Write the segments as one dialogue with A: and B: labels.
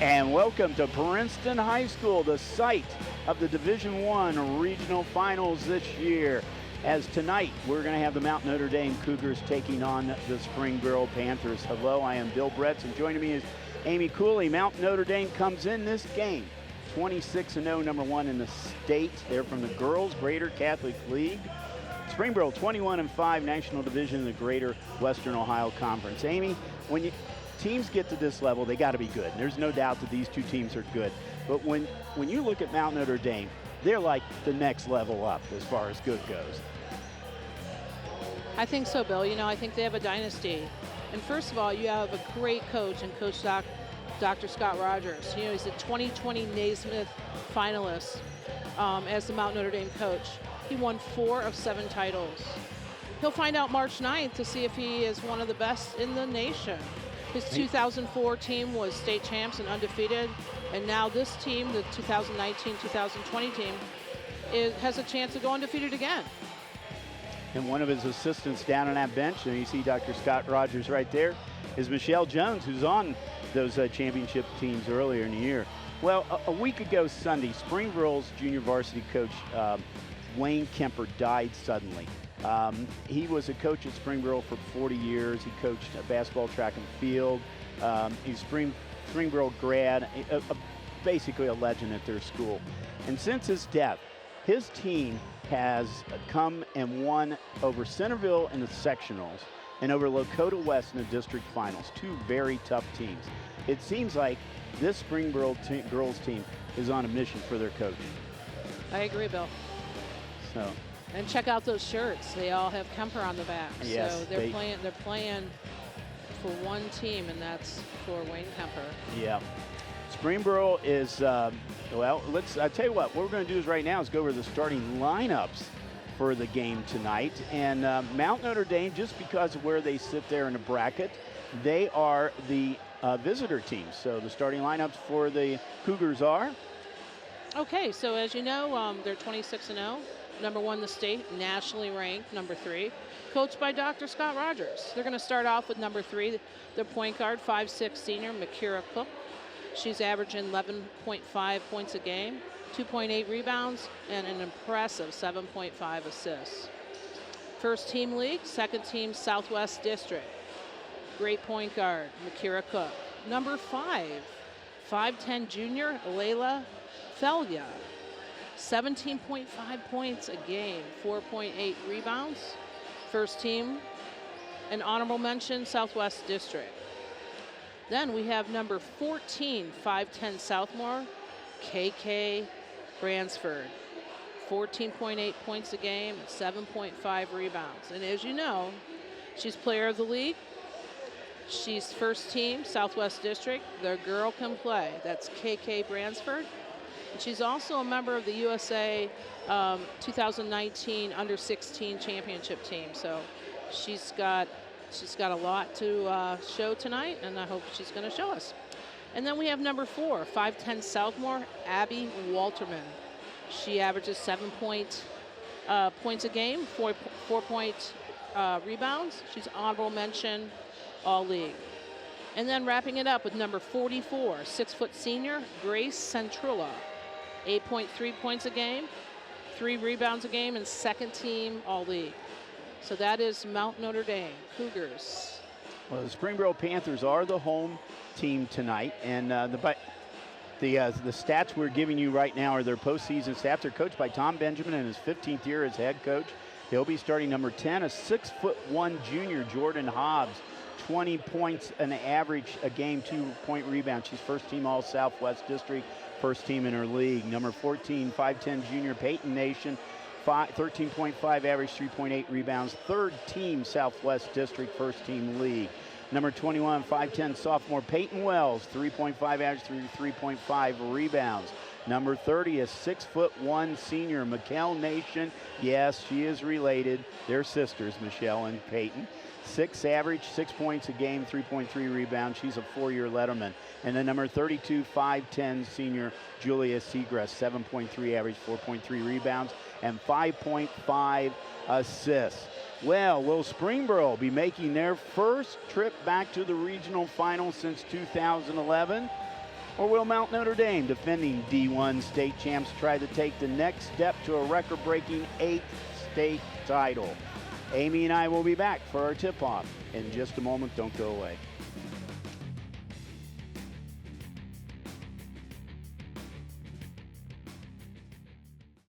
A: And welcome to Princeton High School, the site of the Division I regional finals this year. As tonight, we're going to have the Mount Notre Dame Cougars taking on the Springboro Panthers. Hello, I am Bill Bretz, and joining me is Amy Cooley. Mount Notre Dame comes in this game 26-0, number one in the state. They're from the Girls Greater Catholic League. Springboro 21-5, National Division in the Greater Western Ohio Conference. Amy, when teams get to this level, they got to be good. There's no doubt that these two teams are good. But when you look at Mount Notre Dame, they're like the next level up as far as good goes.
B: I think so, Bill. You know, I think they have a dynasty. And first of all, you have a great coach and Coach Dr. Scott Rogers. You know, he's a 2020 Naismith finalist as the Mount Notre Dame coach. He won 4 of 7 titles. He'll find out March 9th to see if he is one of the best in the nation. His 2004 team was state champs and undefeated. And now this team, the 2019-2020 team, has a chance to go undefeated again.
A: And one of his assistants down on that bench, and you see Dr. Scott Rogers right there, is Michelle Jones, who's on those championship teams earlier in the year. Well, a week ago Sunday, Springboro's junior varsity coach, Wayne Kemper, died suddenly. He was a coach at Springboro for 40 years. He coached basketball, track and field. He's Springboro grad, basically a legend at their school. And since his death, his team has come and won over Centerville in the sectionals and over Lakota West in the district finals, 2 very tough teams. It seems like this Springboro girls team is on a mission for their coach.
B: I agree, Bill.
A: So.
B: And check out those shirts. They all have Kemper on the back.
A: Yes,
B: so they're playing for one team, and that's for Wayne Kemper.
A: Yeah. Springboro is, well, I tell you what we're going to do is right now is go over the starting lineups for the game tonight. And Mount Notre Dame, just because of where they sit there in the bracket, they are the visitor team. So the starting lineups for the Cougars are?
B: Okay, so as you know, they're 26-0. Number 1 in the state, nationally ranked, number 3, coached by Dr. Scott Rogers. They're going to start off with number 3, their point guard, 5'6" senior, Makira Cook. She's averaging 11.5 points a game, 2.8 rebounds, and an impressive 7.5 assists. First team league, second team Southwest District. Great point guard, Makira Cook. Number 5, 5'10" junior, Layla Felia. 17.5 points a game, 4.8 rebounds. First team, an honorable mention, Southwest District. Then we have number 14, 5'10" sophomore, KK Bransford. 14.8 points a game, 7.5 rebounds. And as you know, she's player of the league. She's first team, Southwest District. The girl can play. That's KK Bransford. She's also a member of the USA 2019 Under-16 championship team. So she's got a lot to show tonight, and I hope she's going to show us. And then we have number 4, 5'10" sophomore, Abby Walterman. She averages 7 points a game, 4 point rebounds. She's honorable mention all league. And then wrapping it up with number 44, 6' senior, Grace Centrilla. 8.3 points a game, 3 rebounds a game, and second team all league. So that is Mount Notre Dame Cougars.
A: Well, the Springboro Panthers are the home team tonight, and the stats we're giving you right now are their postseason stats. They're coached by Tom Benjamin in his 15th year as head coach. He'll be starting number 10, a 6'1" junior, Jordan Hobbs. 20 points an average a game, 2-point rebound. She's first team all Southwest District, first team in her league. Number 14, 5'10" junior, Peyton Nation, 13.5 average, 3.8 rebounds. Third team Southwest District, first team league. Number 21, 5'10" sophomore, Peyton Wells, 3.5 average, 3.5 rebounds. Number 30, a 6'1" senior, Mikel Nation. Yes, she is related. They're sisters, Michelle and Peyton. 6 average, 6 points a game, 3.3 rebounds. She's a 4-year letterman. And then number 32, 5'10" senior, Julia Seagrass, 7.3 average, 4.3 rebounds, and 5.5 assists. Well, will Springboro be making their first trip back to the regional final since 2011? Or will Mount Notre Dame, defending D1 state champs, try to take the next step to a record-breaking 8th state title? Amy and I will be back for our tip-off in just a moment. Don't go away.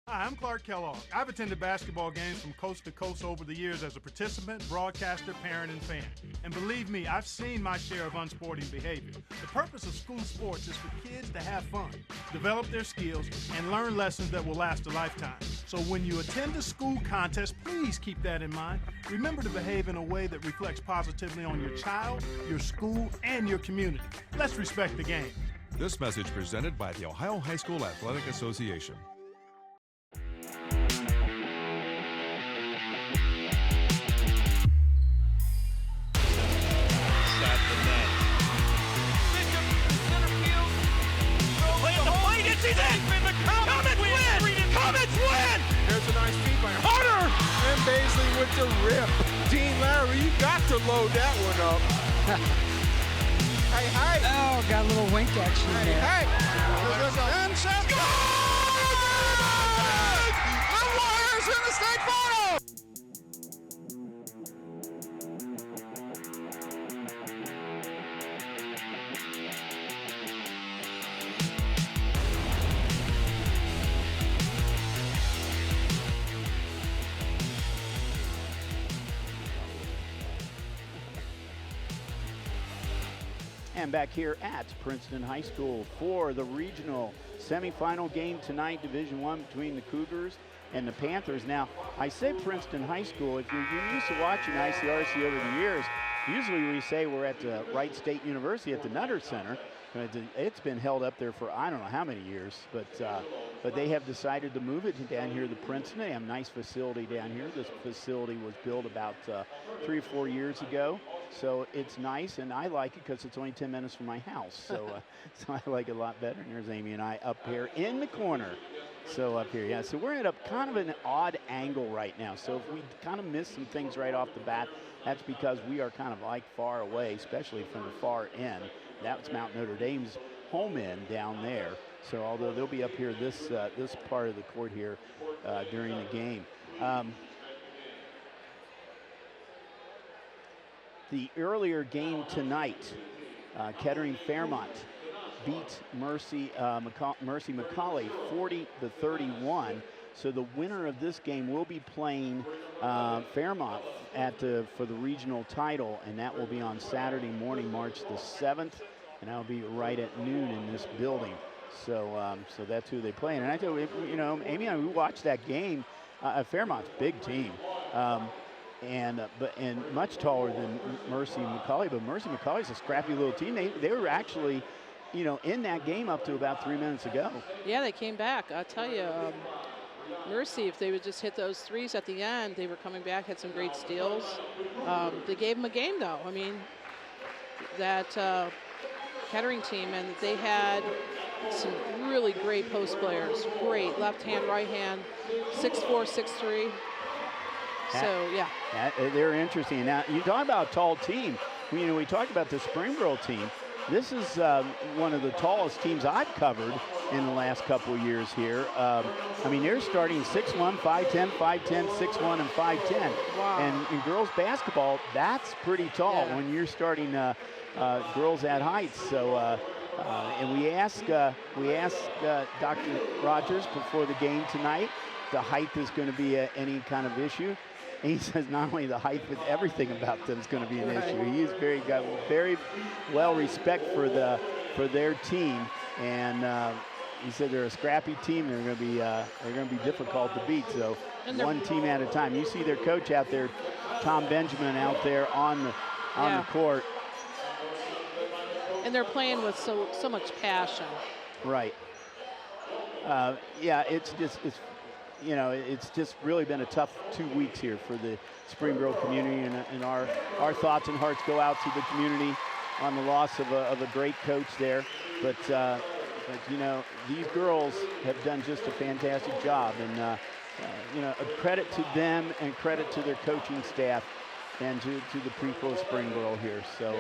C: Hi, I'm Clark Kellogg. I've attended basketball games from coast to coast over the years as a participant, broadcaster, parent, and fan. And believe me, I've seen my share of unsporting behavior. The purpose of school sports is for kids to have fun, develop their skills, and learn lessons that will last a lifetime. So when you attend a school contest, please keep that in mind. Remember to behave in a way that reflects positively on your child, your school, and your community. Let's respect the game.
D: This message presented by the Ohio High School Athletic Association.
E: There's a nice feed by Hunter! And Baisley with the rip. Dean Lowry, you got to load that one up. Hey.
F: Oh, got a little wink action there.
E: Hey. And shot. The Warriors in the state final!
A: And back here at Princeton High School for the regional semifinal game tonight, Division I between the Cougars and the Panthers. Now, I said Princeton High School. If you're used to watching ICRC over the years, usually we say we're at the Wright State University at the Nutter Center. It's been held up there for I don't know how many years, but they have decided to move it down here to Princeton. They have a nice facility down here. This facility was built about 3 or 4 years ago. So it's nice, and I like it because it's only 10 minutes from my house. So, so I like it a lot better. And there's Amy and I up here in the corner. So up here, yeah. So we're at a kind of an odd angle right now. So if we kind of miss some things right off the bat, that's because we are kind of like far away, especially from the far end. That's Mount Notre Dame's home end down there. So although they'll be up here this part of the court here during the game. The earlier game tonight, Kettering Fairmont beat Mercy McCauley 40-31. So the winner of this game will be playing Fairmont for the regional title, and that will be on Saturday morning, March the 7th, and that'll be right at noon in this building. So so that's who they play. And I tell you, Amy and I, we watched that game. Fairmont's big team. And much taller than Mercy McCauley, but Mercy McCauley's a scrappy little team. They were actually, in that game up to about 3 minutes ago.
B: Yeah, they came back. I'll tell you, Mercy, if they would just hit those threes at the end, they were coming back, had some great steals. They gave them a game, though. I mean, that Kettering team, and they had some really great post players. Great left hand, right hand, 6'4", 6'3". So, yeah.
A: They're interesting. Now, you talk about a tall team. We talked about the Springboro team. This is one of the tallest teams I've covered in the last couple of years here. I mean, they're starting 6'1", 5'10", 5'10", 6'1", and 5'10".
B: Wow.
A: And in girls basketball, that's pretty tall when you're starting girls at heights. So, and we asked Dr. Rogers before the game tonight, the height is going to be any kind of issue. And he says not only the height, but everything about them is going to be an issue. He is got very well respect for their team, and he said they're a scrappy team. They're going to be difficult to beat. So one team at a time. You see their coach out there, Tom Benjamin, out there on the court,
B: and they're playing with so much passion.
A: Right. It's just really been a tough 2 weeks here for the Springboro community, and our thoughts and hearts go out to the community on the loss of a great coach there. But these girls have done just a fantastic job, and a credit to them and credit to their coaching staff and to the Pre-Pro Springboro here. So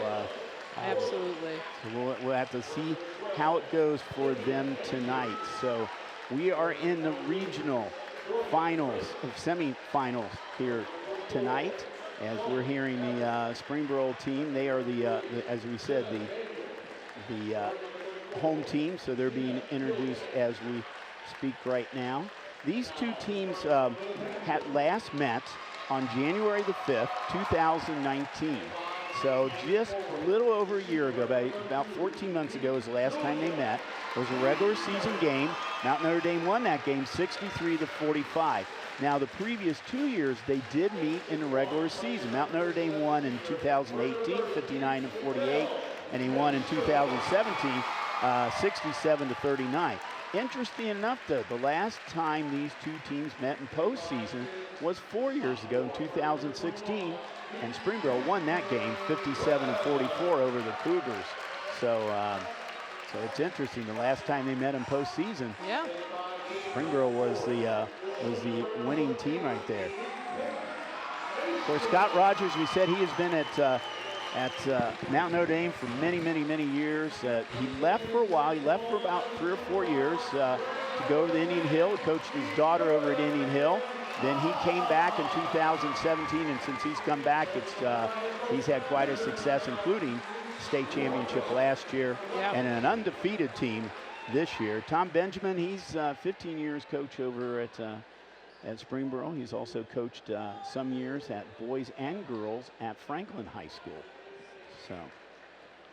B: Absolutely.
A: So we'll have to see how it goes for them tonight. So we are in the regional finals, semifinals here tonight, as we're hearing the Springboro team. They are as we said, the home team, so they're being introduced as we speak right now. These two teams had last met on January the 5th, 2019. So just a little over a year ago, about 14 months ago was the last time they met. It was a regular season game. Mount Notre Dame won that game 63-45. Now the previous 2 years they did meet in the regular season. Mount Notre Dame won in 2018, 59-48, and he won in 2017, 67-39. Interesting enough, though, the last time these two teams met in postseason was 4 years ago in 2016, and Springboro won that game 57-44 over the Cougars. So it's interesting. The last time they met in postseason,
B: yeah,
A: Springboro was the winning team right there. Of course, Scott Rogers, we said he has been at Mount Notre Dame for many, many, many years. He left for a while. He left for about 3 or 4 years to go to the Indian Hill. He coached his daughter over at Indian Hill. Then he came back in 2017, and since he's come back, he's had quite a success, including state championship last year, and an undefeated team this year. Tom Benjamin, he's 15 years coach over at Springboro. He's also coached some years at boys and girls at Franklin High School. So,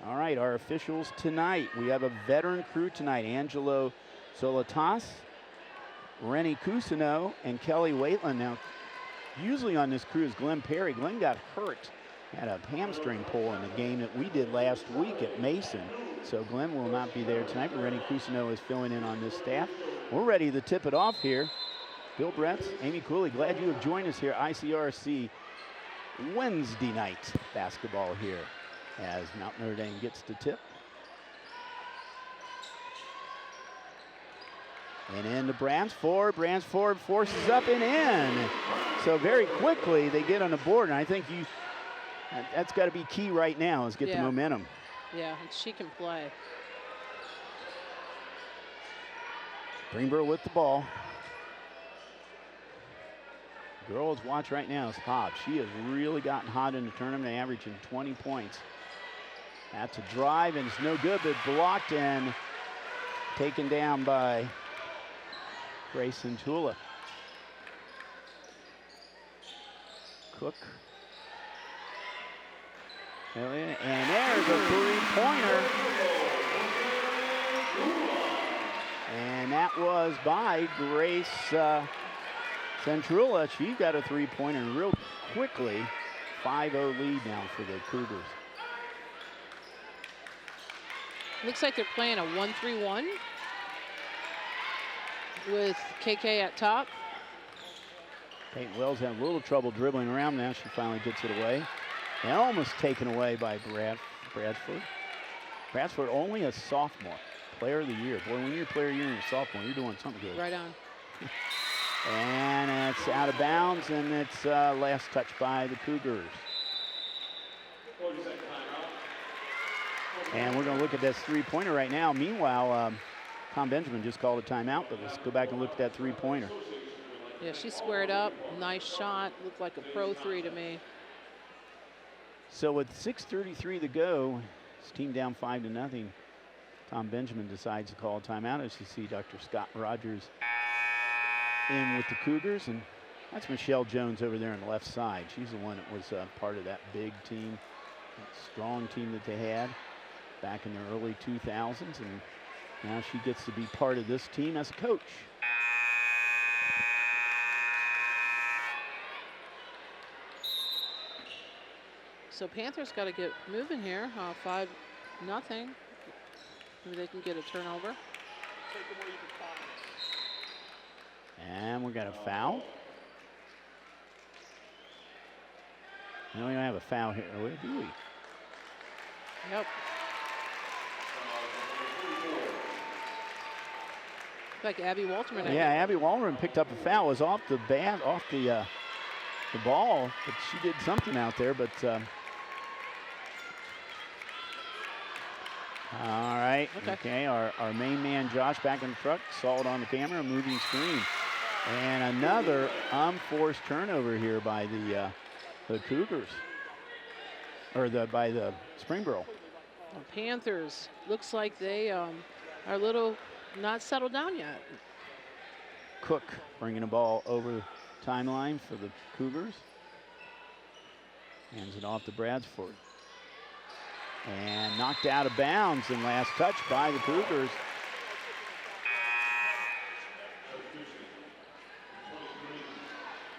A: all right, our officials tonight. We have a veteran crew tonight. Angelo Solitas, Rennie Cousineau, and Kelly Waitland. Now, usually on this crew is Glenn Perry. Glenn got hurt, had a hamstring pull in the game that we did last week at Mason. So Glenn will not be there tonight, but Rennie Cousineau is filling in on this staff. We're ready to tip it off here. Bill Bretz, Amy Cooley, glad you have joined us here. ICRC Wednesday night basketball here as Mount Notre Dame gets to tip. And into Bransford. Bransford forces up and in. So very quickly they get on the board, and I think that's got to be key right now is get the momentum.
B: Yeah, and she can play.
A: Springboro with the ball. Girls watch right now is Hobbs. She has really gotten hot in the tournament, averaging 20 points. That's a drive, and it's no good, but blocked and taken down by Grayson Tula. Cook. And there's a three-pointer. And that was by Grace Centrula. She got a three-pointer real quickly. 5-0 lead now for the Cougars.
B: Looks like they're playing a 1-3-1 with KK at top.
A: Peyton Wells had a little trouble dribbling around. Now she finally gets it away. And almost taken away by Bradford. Bradford only a sophomore. Player of the year. Boy, when you're player of the year and you're a sophomore, you're doing something good.
B: Right on.
A: And it's out of bounds, and it's last touch by the Cougars. And we're going to look at this three-pointer right now. Meanwhile, Tom Benjamin just called a timeout, but let's go back and look at that three-pointer.
B: Yeah, she squared up. Nice shot. Looked like a pro three to me.
A: So with 6:33 to go, his team down 5-0. Tom Benjamin decides to call a timeout. As you see, Dr. Scott Rogers in with the Cougars, and that's Michelle Jones over there on the left side. She's the one that was part of that big team, that strong team that they had back in the early 2000s, and now she gets to be part of this team as a coach.
B: So Panthers got to get moving here. 5-0. Maybe they can get a turnover.
A: And we got a foul. No, we don't have a foul here, do we?
B: Yep. Like Abby Walterman.
A: Yeah, Abby Walterman picked up a foul. It was off the ball, but she did something out there. But All right. Okay. Our main man, Josh, back in the truck. Saw it on the camera, moving screen. And another unforced turnover here by the Cougars. Or by the Springboro.
B: Well, Panthers, looks like they are a little not settled down yet.
A: Cook bringing the ball over the timeline for the Cougars. Hands it off to Bradsford. And knocked out of bounds and last touch by the Cougars.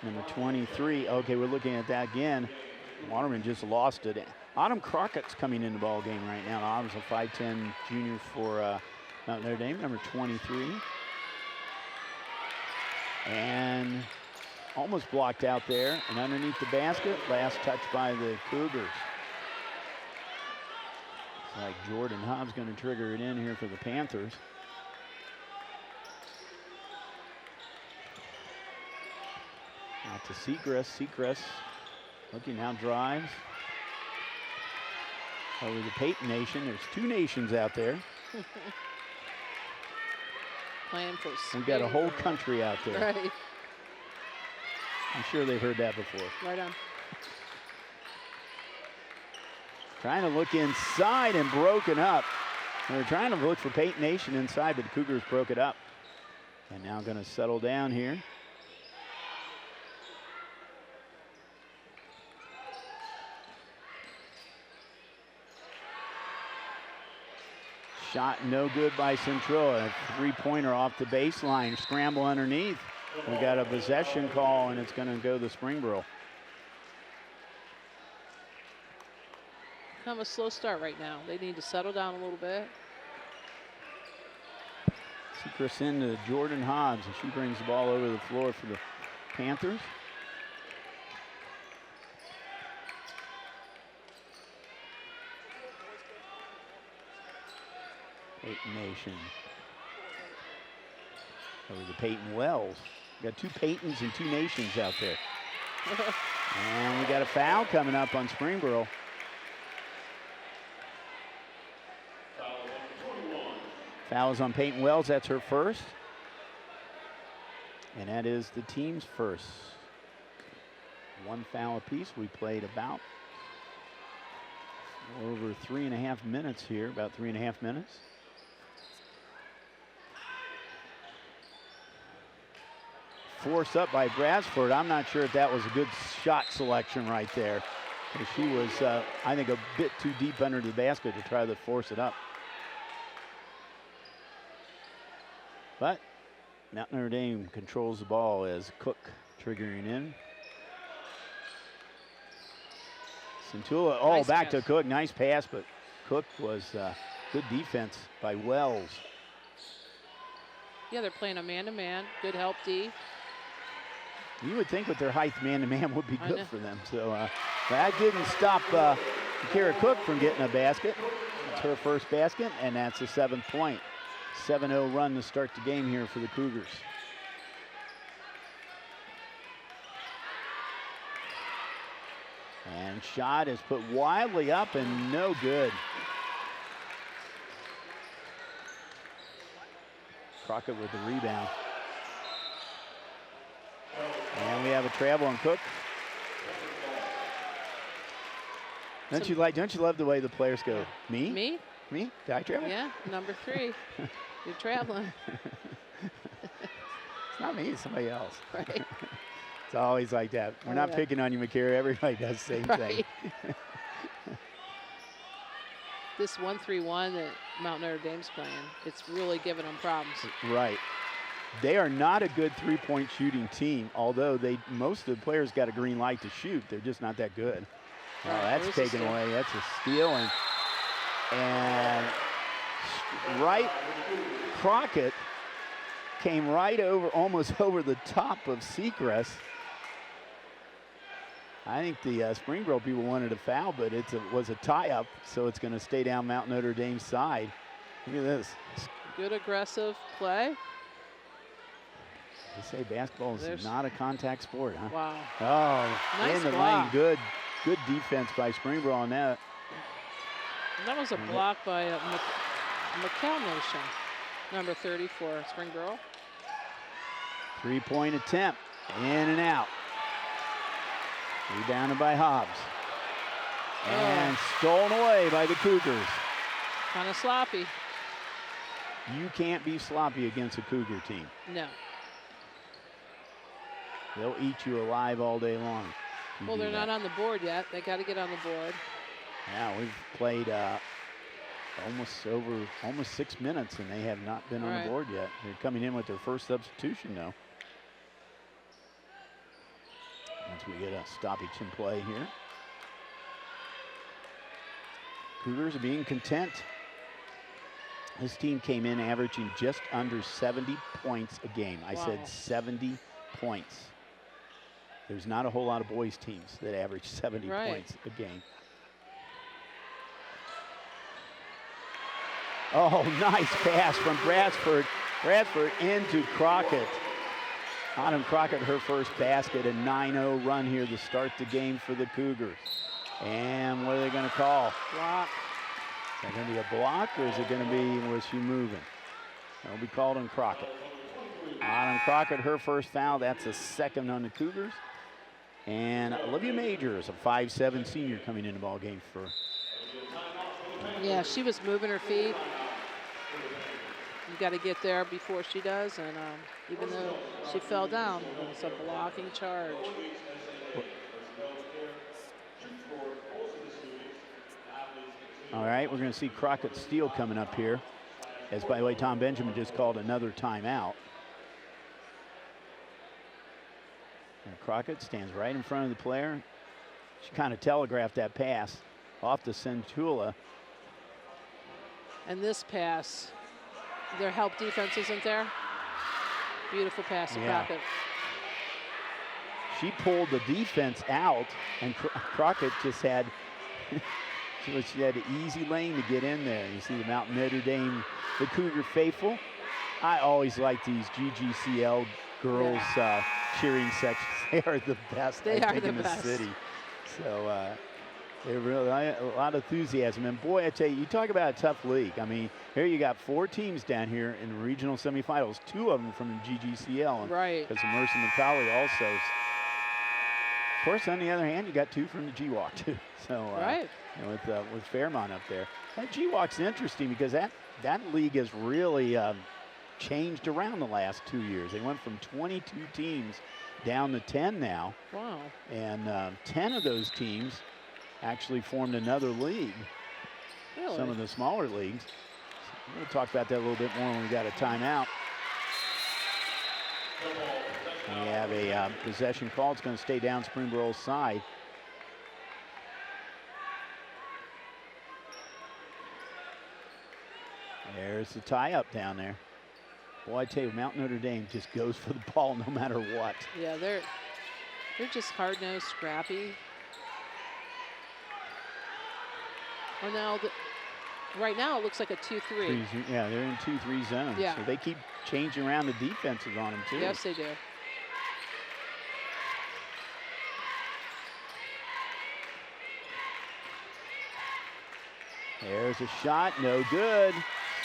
A: Number 23. Okay, we're looking at that again. Waterman just lost it. Autumn Crockett's coming in the ball game right now. Autumn's a 5'10" junior for Notre Dame, number 23. And almost blocked out there. And underneath the basket, last touch by the Cougars. It's like Jordan Hobbs going to trigger it in here for the Panthers. Out to Seacrest. Seacrest looking now, drives over the Peyton Nation. There's two nations out there.
B: Playing for
A: we got a whole country out there.
B: Right.
A: I'm sure they've heard that before.
B: Right on.
A: Trying to look inside and broken up. They were trying to look for Peyton Nation inside, but the Cougars broke it up. And now going to settle down here. Shot no good by Centroa. A three-pointer off the baseline. Scramble underneath. We got a possession call, and it's going to go to Springboro.
B: Kind of a slow start right now. They need to settle down a little bit.
A: Seacrest into Jordan Hobbs, and she brings the ball over the floor for the Panthers. Peyton Nation. Over to Peyton Wells. We got two Peytons and two Nations out there. And we got a foul coming up on Springboro. Foul is on Peyton Wells. That's her first. And that is the team's first. One foul apiece. We played about over 3.5 minutes here, about 3.5 minutes. Force up by Bradsford. I'm not sure if that was a good shot selection right there. She was, I think, a bit too deep under the basket to try to force it up. But Mount Notre Dame controls the ball as Cook triggering in. Centula,
B: Nice
A: back
B: pass.
A: to Cook. Nice pass, but Cook was good defense by Wells.
B: Yeah, they're playing a man-to-man. Good help, D.
A: You would think with their height, man-to-man would be
B: I
A: good
B: know.
A: for them. So that didn't stop Kara Cook from getting a basket. It's her first basket, and that's a 7th point. 7-0 run to start the game here for the Cougars. And shot is put wildly up and no good. Crockett with the rebound. And we have a travel on Cook. Don't you love the way the players go? Me?
B: Me?
A: Me? Did I travel?
B: Yeah, number 3. You're traveling.
A: It's not me, it's somebody else.
B: Right.
A: It's always like that. We're not
B: yeah.
A: picking on you, McCary. Everybody does the same thing.
B: Right. This 1-3-1 that Mount Notre Dame's playing, it's really giving them problems.
A: Right. They are not a good three-point shooting team, although most of the players got a green light to shoot. They're just not that good. Oh,
B: Right,
A: that's taken away. That's a steal. And right, Crockett came right over, almost over the top of Seacrest. I think the Springboro people wanted a foul, but it was a tie-up, so it's going to stay down Mount Notre Dame's side. Look at this.
B: Good aggressive play.
A: They say basketball is not a contact sport, huh?
B: Wow.
A: Oh,
B: Nice
A: in the
B: block.
A: lane. Good defense by Springboro on that.
B: And that was a block by McCall Nation, number 30 for Springboro.
A: 3-point attempt, in and out. Rebounded by Hobbs. And stolen away by the Cougars.
B: Kind of sloppy.
A: You can't be sloppy against a Cougar team.
B: No.
A: They'll eat you alive all day long.
B: Well, they're not on the board yet. They got to get on the board.
A: Yeah, we've played almost 6 minutes, and they have not been on the board yet. They're coming in with their first substitution, though. Once we get a stoppage in play here. Cougars are being content. This team came in averaging just under 70 points a game. I said 70 points. There's not a whole lot of boys teams that average 70 points a game. Oh, nice pass from Bradford. Bradford into Crockett. Autumn Crockett, her first basket, a 9-0 run here to start the game for the Cougars. And what are they going to call?
B: Block.
A: Is that going to be a block, or is it going to be, was she moving? That'll be called on Crockett. Autumn Crockett, her first foul. That's a second on the Cougars. And Olivia Majors, a 5'7" senior, coming in the ball game for.
B: Yeah, she was moving her feet. You got to get there before she does, and even though she fell down, it's a blocking charge.
A: All right, we're going to see Crockett steal coming up here. As, by the way, Tom Benjamin just called another timeout. And Crockett stands right in front of the player. She kind of telegraphed that pass off to Centula.
B: And this pass, their help defense isn't there. Beautiful pass to Crockett.
A: She pulled the defense out, and Crockett just had she had an easy lane to get in there. You see the Mount Notre Dame, the Cougar faithful. I always like these GGCL girls cheering sections. They are the best,
B: They
A: I
B: are
A: think,
B: the
A: in the
B: best.
A: city. So they really a lot of enthusiasm. And boy, I tell you, you talk about a tough league. I mean, here you got 4 teams down here in the regional semifinals, 2 of them from the GGCL.
B: Right.
A: Because Mercer McCauley also. Of course, on the other hand, you got 2 from the GWalk too. So you know, with Fairmont up there, that GWalk's interesting because that league has really changed around the last 2 years. They went from 22 teams down to 10 now.
B: Wow.
A: And 10 of those teams actually formed another league.
B: Really?
A: Some of the smaller leagues. We'll talk about that a little bit more when we got a timeout. We have a possession call. It's going to stay down Springboro's side. There's the tie-up down there. Boy, I tell you, Mount Notre Dame just goes for the ball no matter what.
B: Yeah, they're just hard-nosed, scrappy. Oh, now right now it looks like a 2-3.
A: Yeah, they're in 2-3 zones.
B: Yeah.
A: So they keep changing around the defenses on them too.
B: Yes, they do.
A: There's a shot, no good.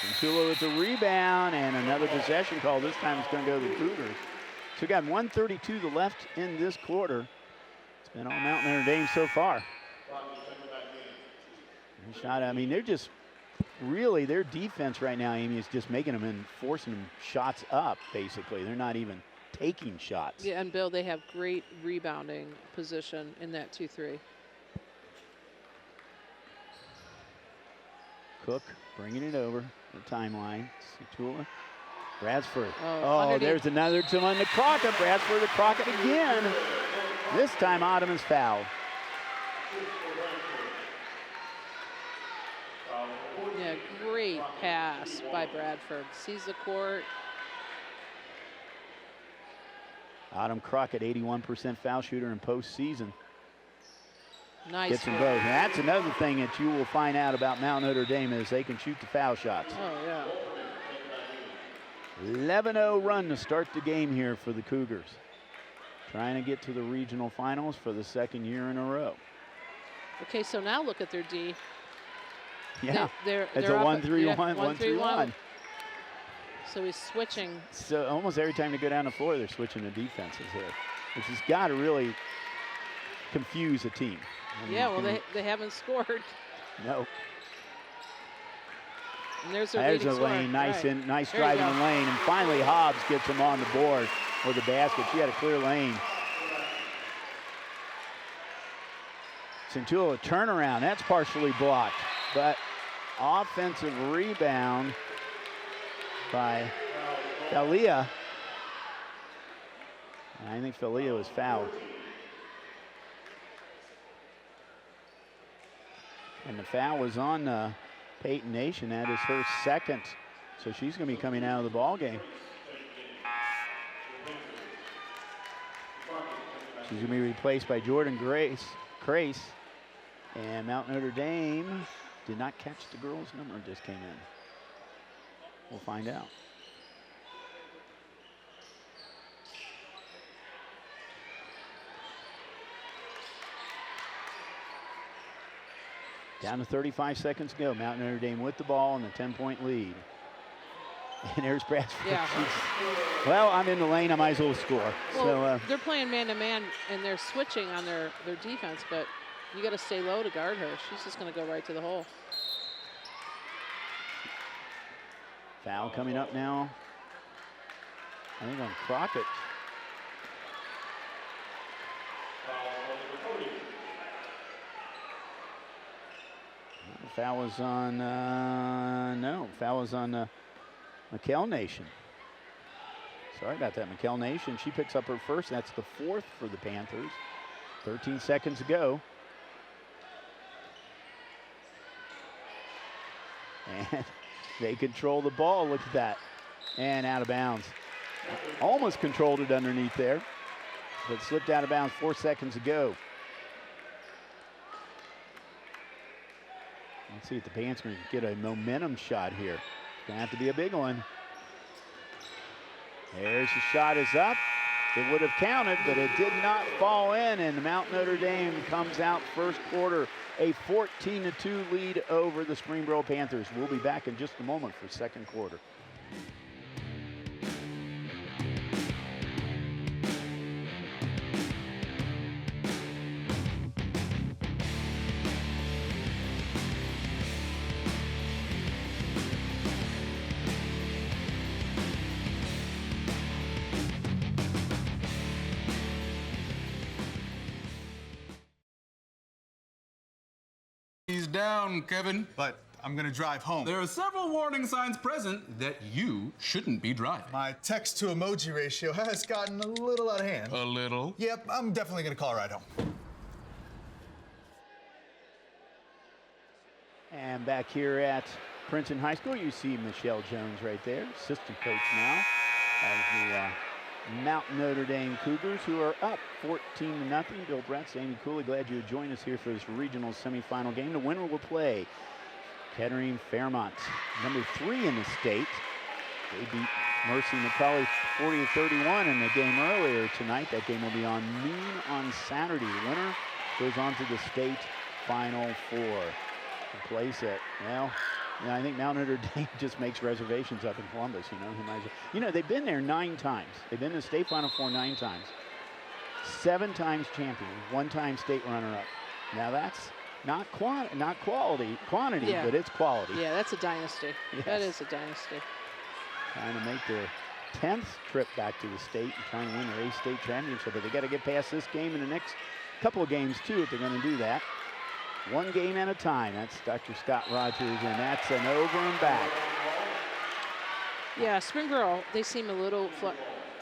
A: Centula with the rebound, and another possession call. This time it's going to go to the Cougars. So we got 1:32 left in this quarter. It's been all Mount Notre Dame so far. Shot, I mean, they're just really, their defense right now, Amy, is just making them and forcing them shots up, basically. They're not even taking shots.
B: Yeah, and Bill, they have great rebounding position in that 2-3.
A: Cook bringing it over the timeline. Centula. Bradford.
B: Oh,
A: there's another to on the Crockett. Bradford to Crockett again. This time Autumn is fouled.
B: Yeah, great pass by Bradford. Sees the court.
A: Autumn Crockett, 81% foul shooter in postseason.
B: Nice.
A: Gets them both. And that's another thing that you will find out about Mount Notre Dame is they can shoot the foul shots.
B: Oh, yeah.
A: 11-0 run to start the game here for the Cougars. Trying to get to the regional finals for the second year in a row.
B: Okay, so now look at their D.
A: Yeah,
B: They're
A: it's a
B: up
A: 1-3-1,
B: 1-3-1.
A: 1-3-1.
B: So he's switching.
A: So almost every time they go down the floor, they're switching the defenses here, which has got to really confuse a team.
B: Yeah, well, they haven't scored.
A: No.
B: And there's a
A: lane, nice driving the lane, and finally Hobbs gets him on the board with the basket. She had a clear lane. Centula, turnaround, that's partially blocked, but offensive rebound by Falia. I think Falia was fouled. And the foul was on Peyton Nation. That is her second. So she's going to be coming out of the ball game. She's going to be replaced by Jordan Crace. And Mount Notre Dame did not catch the girl's number, just came in. We'll find out. Down to 35 seconds to go. Mount Notre Dame with the ball and a 10-point lead. And there's Bradford.
B: Yeah.
A: Well, I'm in the lane. I might as well score.
B: Well, they're playing man-to-man, and they're switching on their defense, but you got to stay low to guard her. She's just going to go right to the hole.
A: Foul coming up now. I think on Crockett. Foul was on, foul was on McKell Nation. Sorry about that, McKell Nation. She picks up her first. That's the fourth for the Panthers. 13 seconds to go. And they control the ball. Look at that. And out of bounds. Almost controlled it underneath there, but slipped out of bounds. 4 seconds to go. Let's see if the Panthers can get a momentum shot here. It's going to have to be a big one. There's the shot is up. It would have counted, but it did not fall in, and Mount Notre Dame comes out first quarter, a 14-2 lead over the Springboro Panthers. We'll be back in just a moment for second quarter.
G: He's down, Kevin.
H: But I'm gonna drive home.
G: There are several warning signs present that you shouldn't be driving.
H: My text to emoji ratio has gotten a little out of hand.
G: A little?
H: Yep, I'm definitely gonna call a ride home.
A: And back here at Princeton High School, you see Michelle Jones right there, assistant coach now of the Mount Notre Dame Cougars, who are up 14-0. Bill Bretz, Amy Cooley, glad you joined us here for this regional semifinal game. The winner will play Kettering Fairmont, number 3 in the state. They beat Mercy McCullough 40-31 in the game earlier tonight. That game will be on noon on Saturday. The winner goes on to the state Final Four. To place it, well, yeah, I think Mount Notre Dame just makes reservations up in Columbus. They've been there 9 times. They've been to the state Final Four 9 times. 7 times champion, 1 time state runner-up. Now that's not quantity,
B: yeah.
A: but it's quality.
B: Yeah, that's a dynasty.
A: Yes.
B: That is a dynasty.
A: Trying to make their 10th trip back to the state and trying to win their 8th state championship. But they got to get past this game and the next couple of games too if they're going to do that. 1 game at a time. That's Dr. Scott Rogers, and that's an over and back.
B: Yeah, Springboro, they seem a little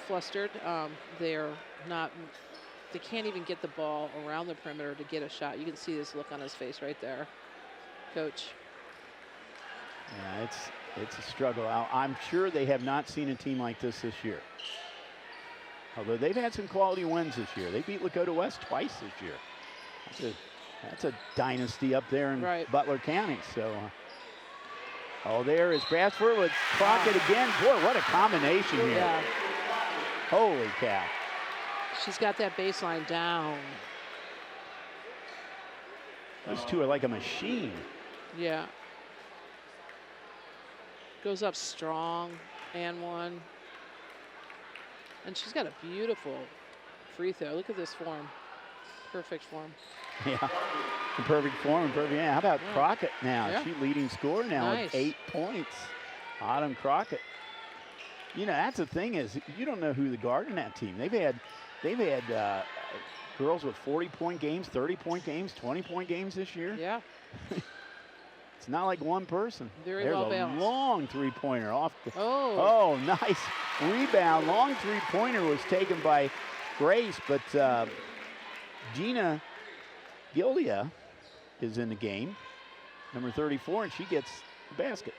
B: flustered. They're not, they can't even get the ball around the perimeter to get a shot. You can see this look on his face right there, Coach.
A: Yeah, it's a struggle. I'm sure they have not seen a team like this year. Although they've had some quality wins this year. They beat Lakota West twice this year. That's a dynasty up there in Butler County. So, there is Bradford with Crockett again. Boy, what a combination here.
B: Yeah.
A: Holy cow.
B: She's got that baseline down.
A: Those two are like a machine.
B: Yeah. Goes up strong and one. And she's got a beautiful free throw. Look at this form. Perfect form.
A: Yeah, the perfect form. Perfect. Yeah. How about Crockett now?
B: Yeah.
A: She's leading scorer now
B: Nice.
A: with 8 points. Autumn Crockett. You know, that's the thing is you don't know who the guard in that team. They've had girls with 40-point games, 30-point games, 20-point games this year.
B: Yeah.
A: It's not like one person.
B: Very
A: There's
B: well
A: a
B: balanced.
A: long three-pointer off.
B: Oh.
A: Nice rebound. Long three-pointer was taken by Grace, but Gina Gildia is in the game, number 34, and she gets the basket.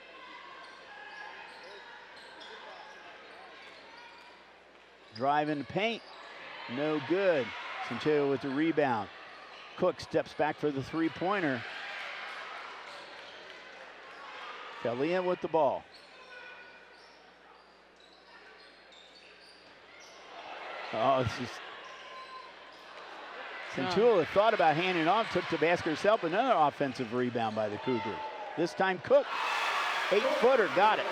A: Drive in the paint, no good. Sancheo with the rebound. Cook steps back for the three-pointer. Kalia with the ball. Oh, this is Centula thought about handing it off, took the basket herself. Another offensive rebound by the Cougars. This time Cook, 8-footer, got it.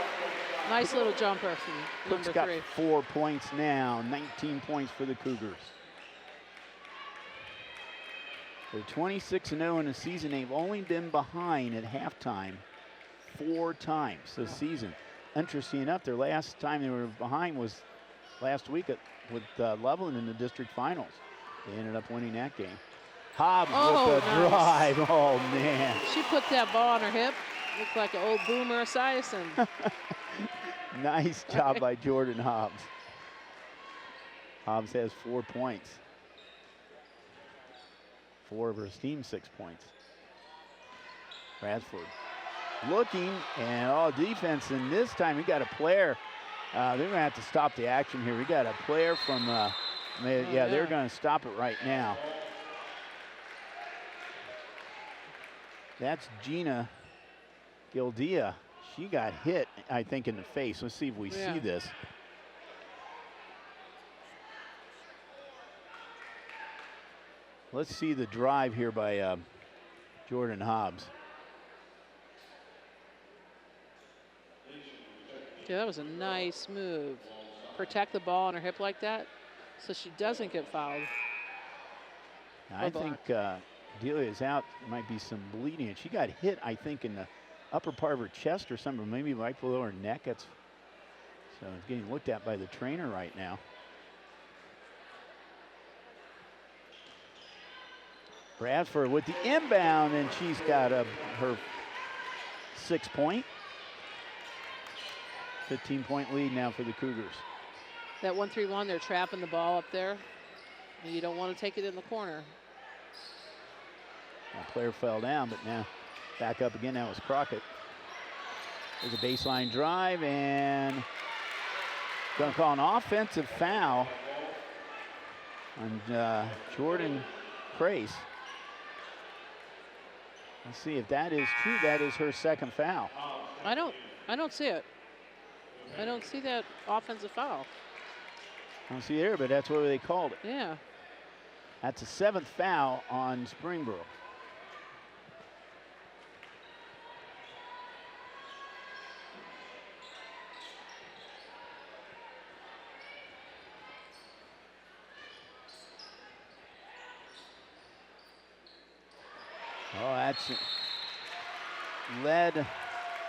B: Nice little jumper from
A: Cook's
B: number
A: got
B: 3.
A: 4 points now, 19 points for the Cougars. They're 26-0 in the season. They've only been behind at halftime 4 times this season. Interesting enough, their last time they were behind was last week with Loveland in the district finals. They ended up winning that game. Hobbs with the drive. Oh, man.
B: She put that ball on her hip. Looked like an old Boomer Esiason.
A: Nice job by Jordan Hobbs. Hobbs has 4 points. 4 of her team 6 points. Bradford looking, and defense, and this time we got a player. They're going to have to stop the action here. We got a player from, they're going to stop it right now. That's Gina Gildia. She got hit, I think, in the face. Let's see if we see this. Let's see the drive here by Jordan Hobbs.
B: Yeah, that was a nice move. Protect the ball on her hip like that so she doesn't get fouled.
A: I think Delia's out. Might be some bleeding. And she got hit, I think, in the upper part of her chest or something, maybe right below her neck. So it's getting looked at by the trainer right now. Bradford with the inbound, and she's got her 6 point. 15-point lead now for the Cougars.
B: That 1-3-1, they're trapping the ball up there. And you don't want to take it in the corner.
A: A player fell down, but now back up again. That was Crockett. There's a baseline drive, and going to call an offensive foul on Jordan Crace. Let's see if that is true. That is her second foul.
B: I don't see it. I don't see that offensive foul.
A: I don't see it there, but that's what they called it.
B: Yeah.
A: That's a 7th foul on Springboro. Oh, that's led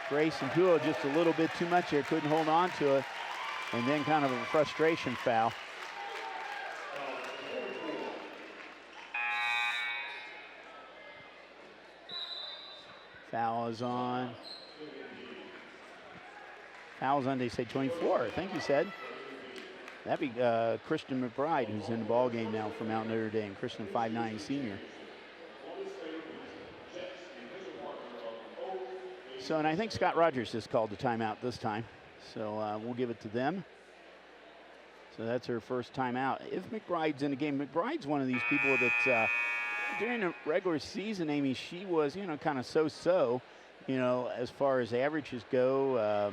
A: Grayson Duo just a little bit too much here. Couldn't hold on to it. And then kind of a frustration foul. Foul is on. Foul's on, they say 24, I think you said. That'd be Christian McBride, who's in the ball game now for Mount Notre Dame. Christian, 5'9" senior. So, and I think Scott Rogers just called the timeout this time. So we'll give it to them. So that's her first timeout. If McBride's in the game, McBride's one of these people that during the regular season, Amy, she was, kind of so-so, as far as averages go.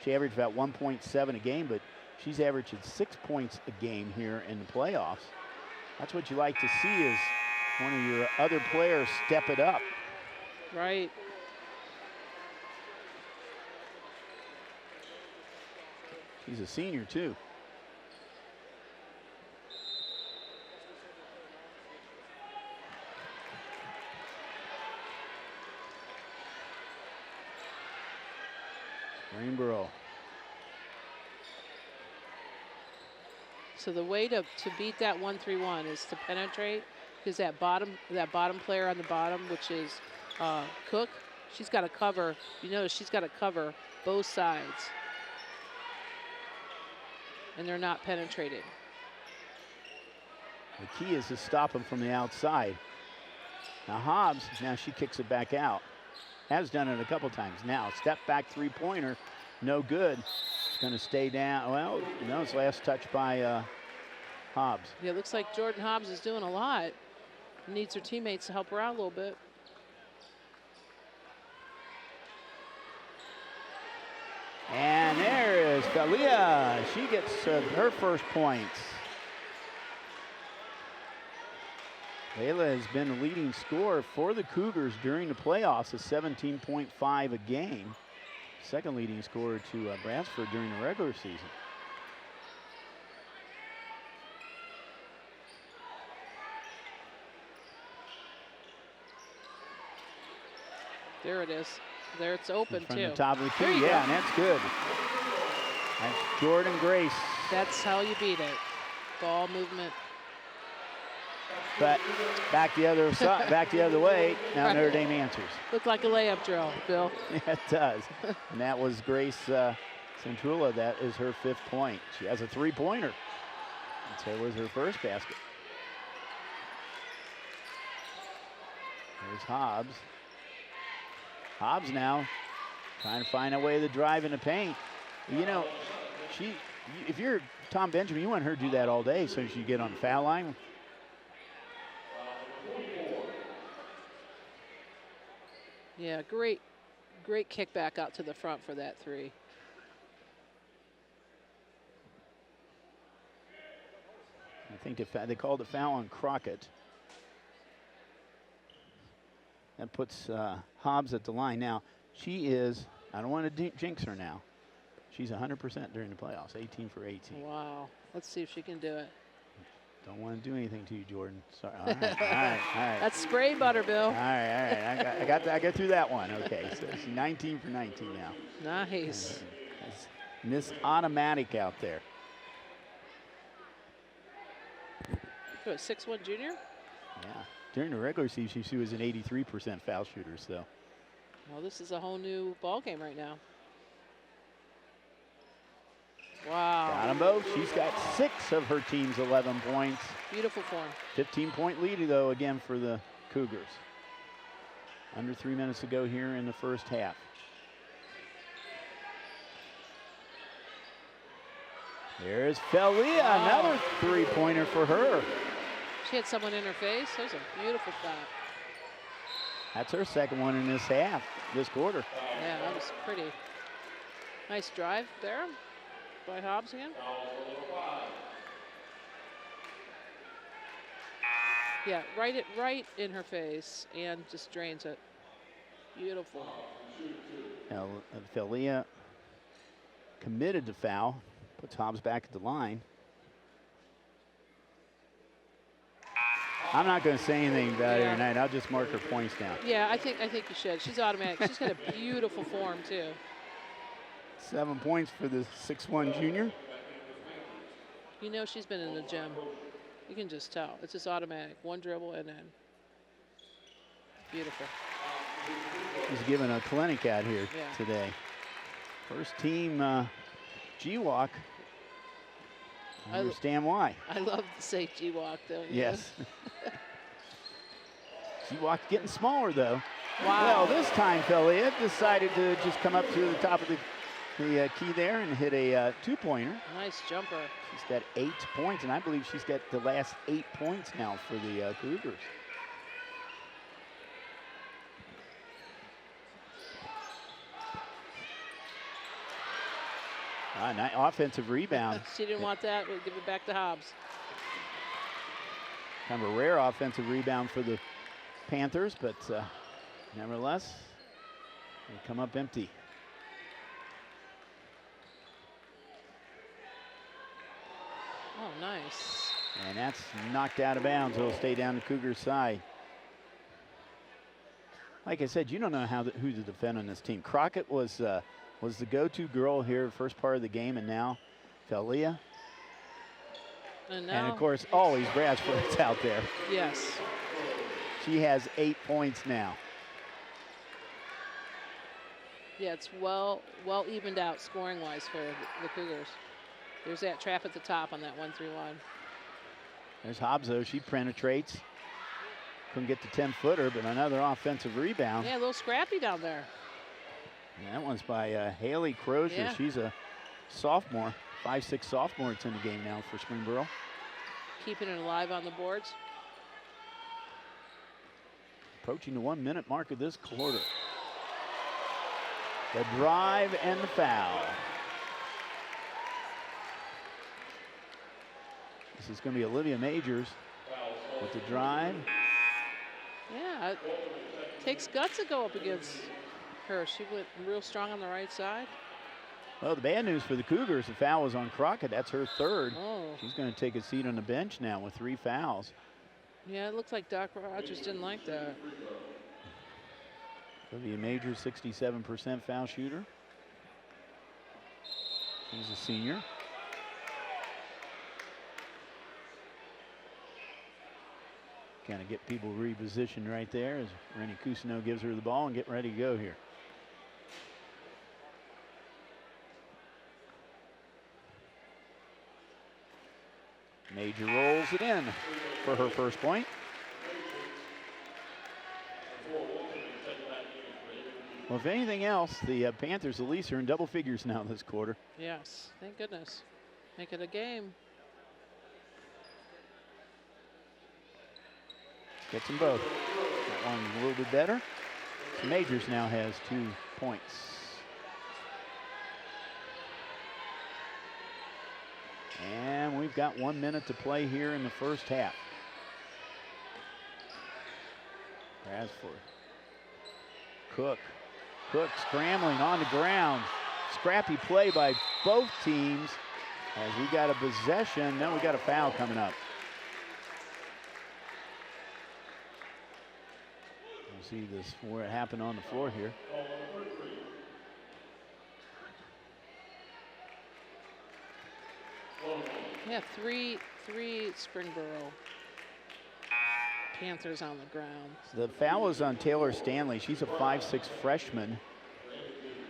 A: She averaged about 1.7 a game, but she's averaged 6 points a game here in the playoffs. That's what you like to see, is one of your other players step it up.
B: Right.
A: She's a senior, too. Springboro.
B: So the way to beat that 1-3-1 is to penetrate, because that bottom player on the bottom, which is Cook, she's got to cover. You notice she's got to cover both sides, and they're not penetrating.
A: The key is to stop them from the outside. Now Hobbs, now she kicks it back out. Has done it a couple times. Now step back three-pointer, no good. It's going to stay down. Well, no, it's last touch by Hobbs.
B: Yeah, it looks like Jordan Hobbs is doing a lot. Needs her teammates to help her out a little bit.
A: And there is Kalia. She gets her first points. Layla has been the leading scorer for the Cougars during the playoffs at 17.5 a game. Second leading scorer to Brassford during the regular season.
B: There it is. There it's open
A: From
B: too.
A: the top of the key,
B: There you
A: yeah,
B: go.
A: and that's good. That's Jordan Grace.
B: That's how you beat it. Ball movement.
A: But back the other side, back the other way. Now
B: Right.
A: Notre Dame answers.
B: Looked like a layup drill, Bill.
A: Yeah, it does. And that was Grace Centrula. That is her 5th point. She has a three-pointer. And so was her first basket. There's Hobbs. Hobbs now trying to find a way to drive in the paint. You know, if you're Tom Benjamin, you want her to do that all day so she get on the foul line.
B: Yeah, great kickback out to the front for that three.
A: I think they called the foul on Crockett. That puts Hobbs at the line. Now, she is, I don't want to jinx her now. She's 100% during the playoffs, 18 for 18.
B: Wow. Let's see if she can do it.
A: Don't want to do anything to you, Jordan. Sorry. All right, all right.
B: That's spray butter, Bill.
A: All right. I got through that one. Okay, so she's 19 for 19 now.
B: Nice.
A: That's Miss Automatic out there.
B: What, 6'1" junior?
A: Yeah. During the regular season, she was an 83% foul shooter. So.
B: Well, this is a whole new ball game right now. Wow.
A: Got them both. She's got 6 of her team's 11 points.
B: Beautiful form.
A: 15-point lead, though, again for the Cougars. Under 3 minutes to go here in the first half. There's Felia, another three-pointer for her.
B: She had someone in her face. That was a beautiful shot.
A: That's her second one in this half, this quarter.
B: Yeah, that was pretty. Nice drive there by Hobbs again. Yeah, right in her face and just drains it. Beautiful.
A: Now, Felia committed to foul, puts Hobbs back at the line. I'm not going to say anything about her tonight. I'll just mark her points down.
B: Yeah, I think you should. She's automatic. She's got a beautiful form too.
A: 7 points for the 6'1" junior.
B: You know she's been in the gym. You can just tell. It's just automatic. One dribble and then. Beautiful.
A: He's giving a clinic out here today. First team G-Walk. I understand why.
B: I love to say G-Walk, though.
A: Yes. G-Walk getting smaller, though.
B: Wow.
A: Well, this time, Felia decided to just come up to the top of the key there and hit a two-pointer.
B: Nice jumper.
A: She's got 8 points, and I believe she's got the last 8 points now for the Cougars. Nice offensive rebound.
B: She didn't want that. We'll give it back to Hobbs.
A: Kind of a rare offensive rebound for the Panthers, but nevertheless, they come up empty.
B: nice.
A: And that's knocked out of bounds. It'll stay down the Cougars' side. Like I said, you don't know who to defend on this team. Crockett was the go-to girl here first part of the game, and now Thalia.
B: And
A: of course, always Bradford's out there.
B: Yes.
A: She has 8 points now.
B: Yeah, it's well evened out scoring-wise for the Cougars. There's that trap at the top on that 1-3 line.
A: There's Hobbs, though. She penetrates. Couldn't get the 10-footer, but another offensive rebound.
B: Yeah, a little scrappy down there.
A: And that one's by Haley Crozier.
B: Yeah.
A: She's a sophomore, 5'6" sophomore. It's in the game now for Springboro.
B: Keeping it alive on the boards.
A: Approaching the 1 minute mark of this quarter. The drive and the foul. This is going to be Olivia Majors with the drive.
B: Yeah, it takes guts to go up against her. She went real strong on the right side.
A: Well, the bad news for the Cougars, the foul was on Crockett. That's her third.
B: Oh.
A: She's going to take a seat on the bench now with 3 fouls.
B: Yeah, it looks like Doc Rogers didn't like that.
A: Olivia Majors, 67% foul shooter. She's a senior. Kind of get people repositioned right there as Rennie Cousineau gives her the ball and get ready to go here. Major rolls it in for her first point. Well, if anything else, the Panthers at least are in double figures now this quarter.
B: Yes, thank goodness. Make it a game.
A: Gets them both. That one a little bit better. So Majors now has 2 points. And we've got 1 minute to play here in the first half. Bradford. Cook scrambling on the ground. Scrappy play by both teams as we got a possession. Then we got a foul coming up. We'll see this where it happened on the floor here.
B: Yeah, three Springboro Panthers on the ground.
A: The foul is on Taylor Stanley. She's a 5'6" freshman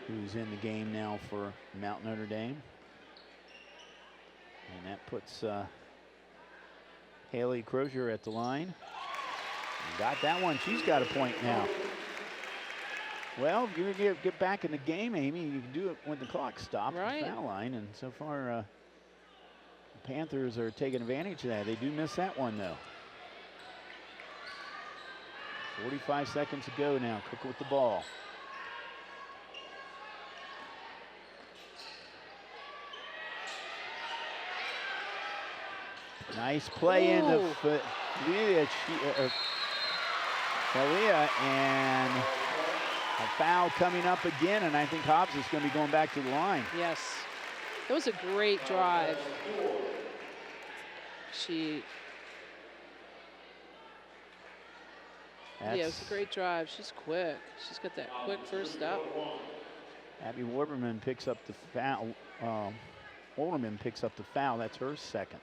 A: who's in the game now for Mount Notre Dame. And that puts Haley Crozier at the line. Got that one. She's got a point now. Well, if you get back in the game, Amy, you can do it when the clock stops
B: Right.
A: at the foul line. And so far, the Panthers are taking advantage of that. They do miss that one, though. 45 seconds to go now. Cook with the ball. Nice play into Thalia, and a foul coming up again, and I think Hobbs is going to be going back to the line.
B: Yes, it was a great drive. Yeah, it was a great drive. She's quick. She's got that quick first step.
A: Abby Warberman picks up the foul. Olderman picks up the foul. That's her second.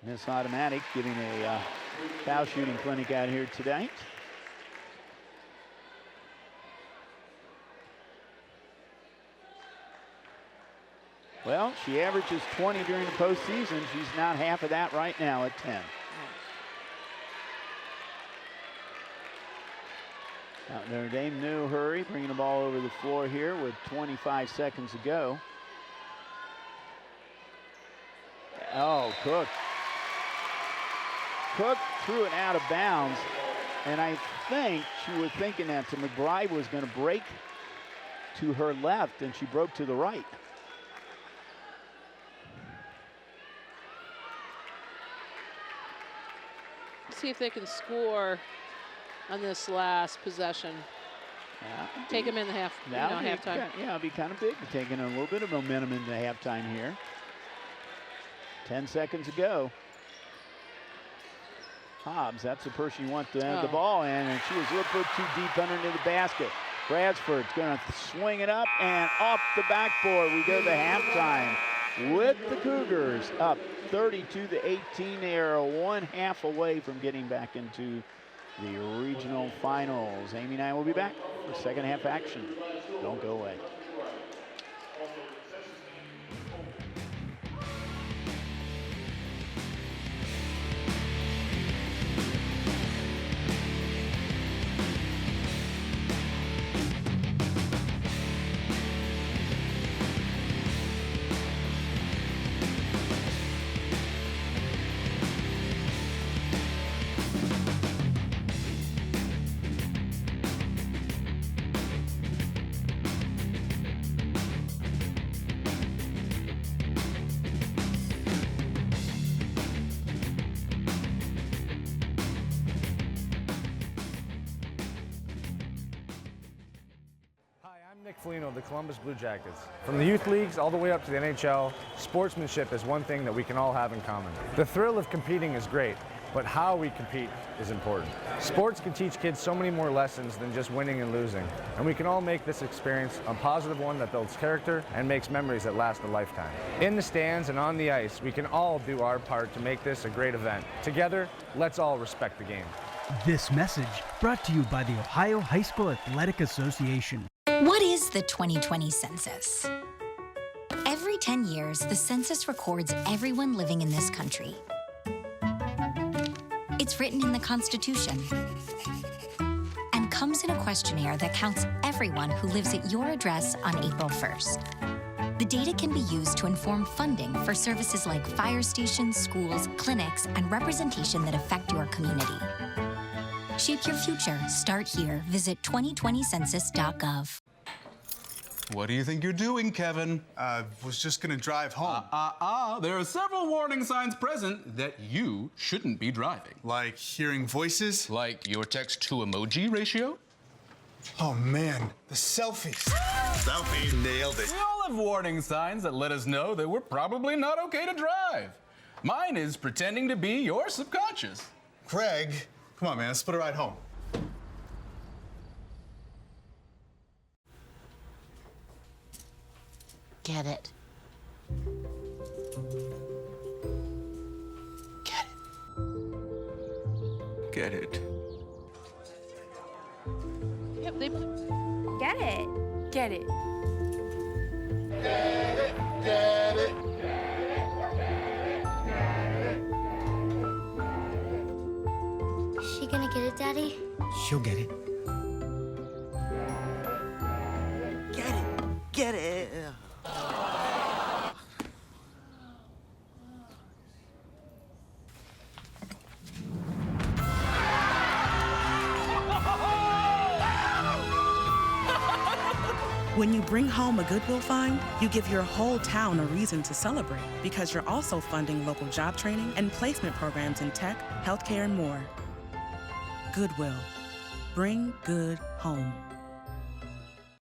A: Miss Automatic giving a foul shooting clinic out here tonight. Well, she averages 20 during the postseason. She's not half of that right now at 10. Out Notre Dame, no hurry, bringing the ball over the floor here with 25 seconds to go. Oh, Cook. Cook threw it out of bounds, and I think she was thinking that McBride was going to break to her left, and she broke to the right.
B: See if they can score on this last possession. Take them in the halftime.
A: Yeah, it'll be kind of big. Taking a little bit of momentum into halftime here. 10 seconds to go. Hobbs, that's the person you want to have the ball in, and she was a little bit too deep underneath the basket. Bradford's going to swing it up and off the backboard. We go to halftime with the Cougars up 32-18. They are 1/2 away from getting back into the regional finals. Amy and I will be back for second half action. Don't go away.
I: Of the Columbus Blue Jackets. From the youth leagues all the way up to the NHL, sportsmanship is one thing that we can all have in common. The thrill of competing is great, but how we compete is important. Sports can teach kids so many more lessons than just winning and losing, and we can all make this experience a positive one that builds character and makes memories that last a lifetime. In the stands and on the ice, we can all do our part to make this a great event. Together, let's all respect the game.
F: This message brought to you by the Ohio High School Athletic Association.
J: What is the 2020 census? Every 10 years, the census records everyone living in this country. It's written in the Constitution and comes in a questionnaire that counts everyone who lives at your address on April 1st. The data can be used to inform funding for services like fire stations, schools, clinics, and representation that affect your community. Shape your future. Start here. Visit 2020census.gov.
G: What do you think you're doing, Kevin?
H: Was just gonna drive home.
G: There are several warning signs present that you shouldn't be driving.
H: Like hearing voices?
G: Like your text-to-emoji ratio?
H: Oh man, the selfies. Selfie, nailed it.
G: We all have warning signs that let us know that we're probably not okay to drive. Mine is pretending to be your subconscious.
H: Craig, come on man, let's split a ride home.
K: Get it. Get it.
G: Get it.
B: Yep, they
L: Get it.
K: Get it.
H: Get it, get it.
L: Is she gonna get it, Daddy?
F: She'll get it.
K: Get it. Get it.
M: When you bring home a Goodwill find, you give your whole town a reason to celebrate because you're also funding local job training and placement programs in tech, healthcare, and more. Goodwill. Bring good home.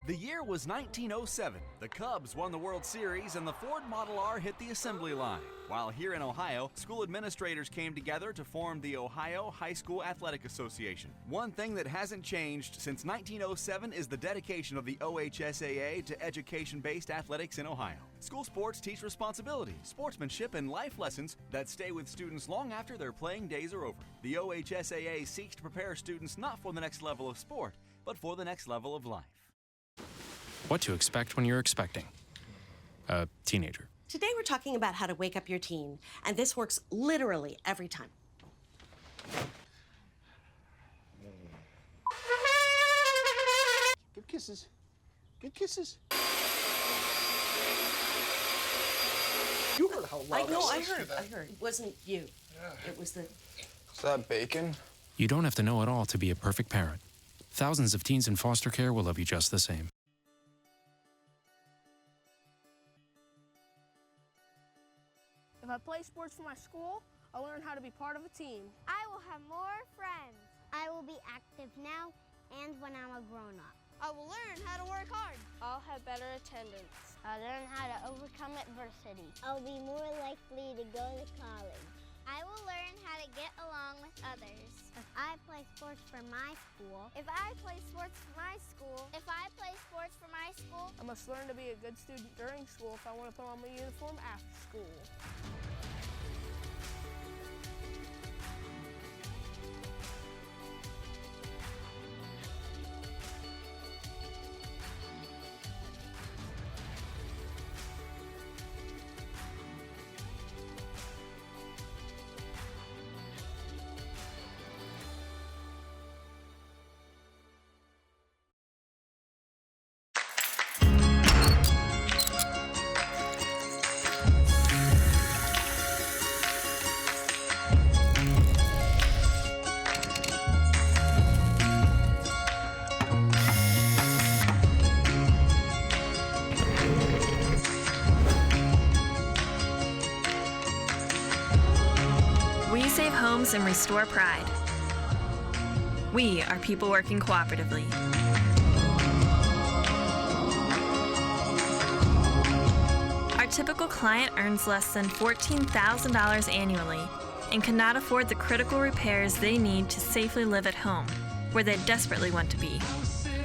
N: The year was 1907. The Cubs won the World Series and the Ford Model R hit the assembly line. While here in Ohio, school administrators came together to form the Ohio High School Athletic Association. One thing that hasn't changed since 1907 is the dedication of the OHSAA to education-based athletics in Ohio. School sports teach responsibility, sportsmanship, and life lessons that stay with students long after their playing days are over. The OHSAA seeks to prepare students not for the next level of sport, but for the next level of life.
O: What to expect when you're expecting a teenager.
P: Today we're talking about how to wake up your teen, and this works literally every time.
A: Good kisses. Good kisses.
P: You heard how loud I heard. It wasn't you. Yeah. It was the...
E: Is that bacon?
O: You don't have to know it all to be a perfect parent. Thousands of teens in foster care will love you just the same.
Q: If I play sports for my school, I'll learn how to be part of a team.
L: I will have more friends. I will be active now and when I'm a grown-up.
Q: I will learn how to work hard.
L: I'll have better attendance. I'll learn how to overcome adversity. I'll be more likely to go to college. I will learn how to get along with others. If I play sports for my school. If I play sports for my school. If I play sports for my school.
Q: I must learn to be a good student during school if I want to put on my uniform after school.
R: We save homes and restore pride. We are people working cooperatively. Our typical client earns less than $14,000 annually and cannot afford the critical repairs they need to safely live at home, where they desperately want to be.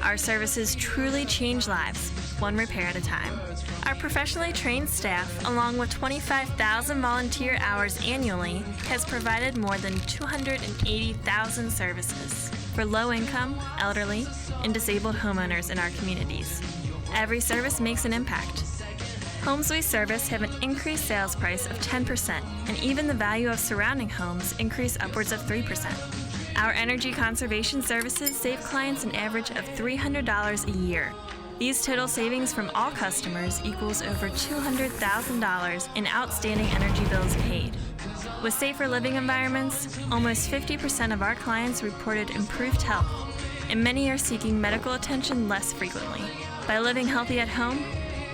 R: Our services truly change lives, one repair at a time. Our professionally trained staff, along with 25,000 volunteer hours annually, has provided more than 280,000 services for low-income, elderly, and disabled homeowners in our communities. Every service makes an impact. Homes we service have an increased sales price of 10%, and even the value of surrounding homes increase upwards of 3%. Our energy conservation services save clients an average of $300 a year. These total savings from all customers equals over $200,000 in outstanding energy bills paid. With safer living environments, almost 50% of our clients reported improved health, and many are seeking medical attention less frequently. By living healthy at home,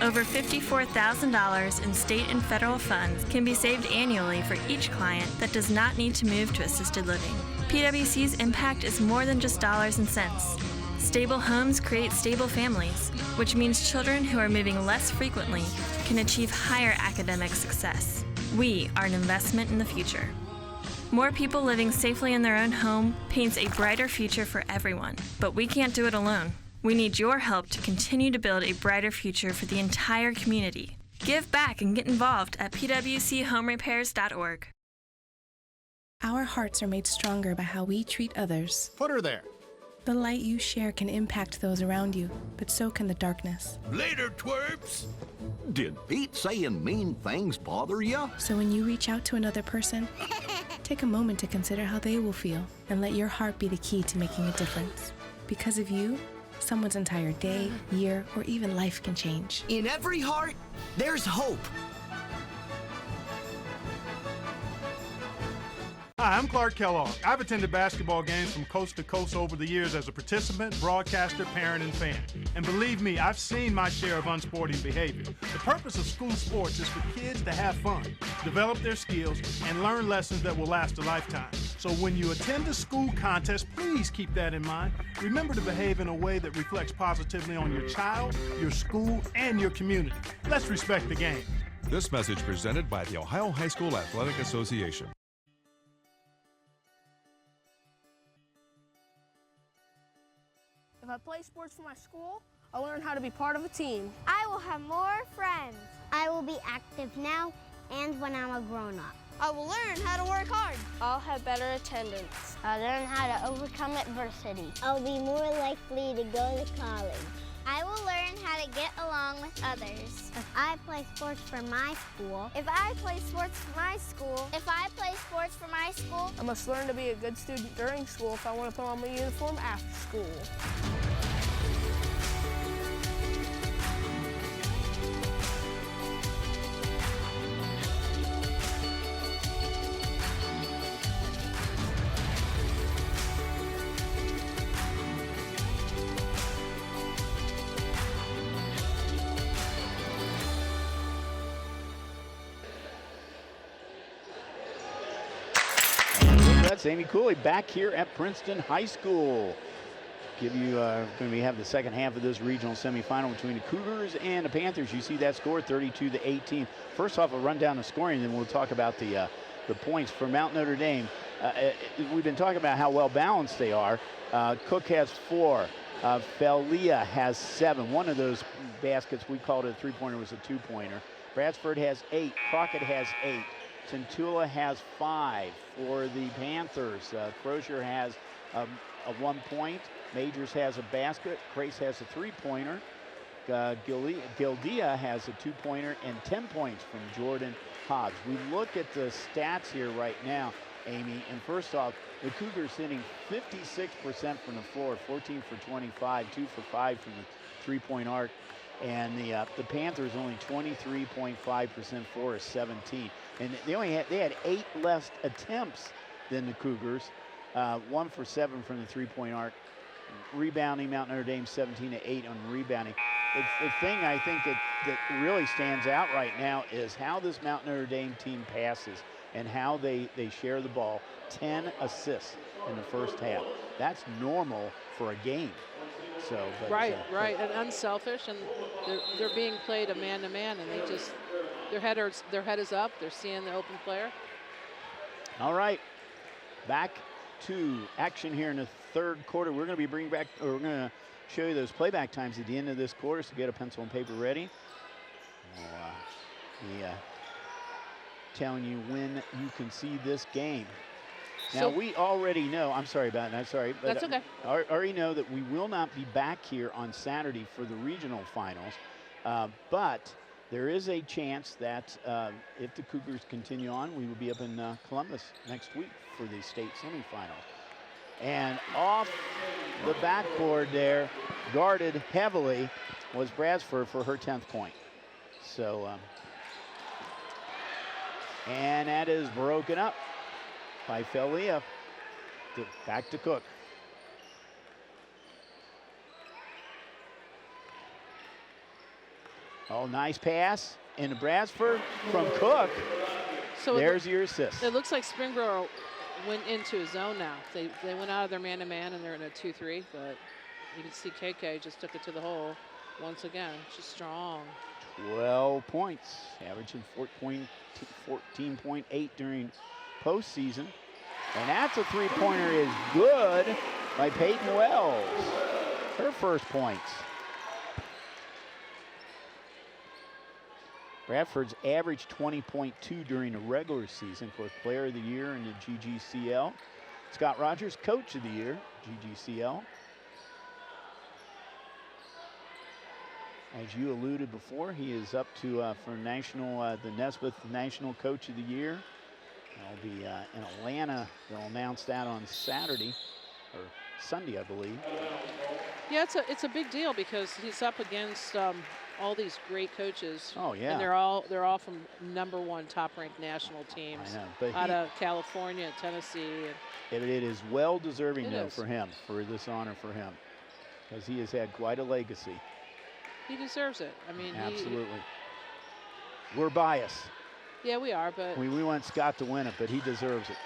R: over $54,000 in state and federal funds can be saved annually for each client that does not need to move to assisted living. PwC's impact is more than just dollars and cents. Stable homes create stable families, which means children who are moving less frequently can achieve higher academic success. We are an investment in the future. More people living safely in their own home paints a brighter future for everyone, but we can't do it alone. We need your help to continue to build a brighter future for the entire community. Give back and get involved at pwchomrepairs.org.
M: Our hearts are made stronger by how we treat others.
H: Put her there.
M: The light you share can impact those around you, but so can the darkness.
S: Later, twerps! Did Pete saying mean things bother you?
M: So when you reach out to another person, take a moment to consider how they will feel and let your heart be the key to making a difference. Because of you, someone's entire day, year, or even life can change.
K: In every heart, there's hope.
C: Hi, I'm Clark Kellogg. I've attended basketball games from coast to coast over the years as a participant, broadcaster, parent, and fan. And believe me, I've seen my share of unsporting behavior. The purpose of school sports is for kids to have fun, develop their skills, and learn lessons that will last a lifetime. So when you attend a school contest, please keep that in mind. Remember to behave in a way that reflects positively on your child, your school, and your community. Let's respect the game.
D: This message presented by the Ohio High School Athletic Association.
Q: If I play sports for my school, I'll learn how to be part of a team.
L: I will have more friends. I will be active now and when I'm a grown-up.
Q: I will learn how to work hard.
L: I'll have better attendance. I'll learn how to overcome adversity. I'll be more likely to go to college. I will learn how to get along with others. If I play sports for my school. If I play sports for my school. If I play sports for my school.
Q: I must learn to be a good student during school if I want to put on my uniform after school.
A: That's Amy Cooley back here at Princeton High School. give you when we have the second half of this regional semifinal between the Cougars and the Panthers. You see that score, 32-18. First off, a rundown of scoring, and then we'll talk about the points for Mount Notre Dame. We've been talking about how well balanced they are. Cook has 4. Felia has 7. One of those baskets, we called it a three-pointer, was a two-pointer. Bradford has 8. Crockett has 8. Centula has 5 for the Panthers. Crozier has a 1 point. Majors has a basket. Crace has a 3-pointer. Gildia has a 2-pointer and 10 points from Jordan Hobbs. We look at the stats here right now, Amy, and first off, the Cougars hitting 56% from the floor, 14 for 25, 2 for 5 from the three-point arc, and the Panthers only 23.5%, 4 of 17. And they had 8 less attempts than the Cougars, 1 for 7 from the three-point arc. Rebounding, Mount Notre Dame 17-8 on rebounding. The thing I think that really stands out right now is how this Mount Notre Dame team passes and how they share the ball. 10 assists in the first half. That's normal for a game. So, but,
B: right, and unselfish, and they're being played a man-to-man, and they just their head is up. They're seeing the open player.
A: All right, back to action here in the third quarter. We're going to be we're going to show you those playback times at the end of this quarter, so get a pencil and paper ready. Telling you when you can see this game. Now, we already know, I'm sorry about that, sorry. But
B: that's okay.
A: Already know that we will not be back here on Saturday for the regional finals, but there is a chance that if the Cougars continue on, we will be up in Columbus next week for the state semifinals. And off the backboard there, guarded heavily, was Bradford for her 10th point. So, and that is broken up by Felia. Back to Cook. Oh, nice pass into Bradford from Cook. So there's your assist.
B: It looks like Springboro went into a zone now. They went out of their man-to-man and they're in a 2-3, but you can see KK just took it to the hole once again. She's strong.
A: 12 points, averaging 14.8 during postseason. And that's a three-pointer is good by Peyton Wells. Her first points. Bradford's averaged 20.2 during the regular season. Of course, Player of the Year in the GGCL. Scott Rogers, Coach of the Year, GGCL. As you alluded before, he is up to for national, the Nesbitt National Coach of the Year. I'll be in Atlanta. They'll announce that on Saturday or Sunday, I believe.
B: Yeah, it's a big deal because he's up against all these great coaches.
A: Oh yeah,
B: and they're all from #1 top-ranked national teams.
A: I know, but
B: out of California, Tennessee.
A: It is well deserving though for him, for this honor for him, because he has had quite a legacy.
B: He deserves it. I mean,
A: absolutely. We're biased.
B: Yeah, we are, but
A: we want Scott to win it, but he deserves it.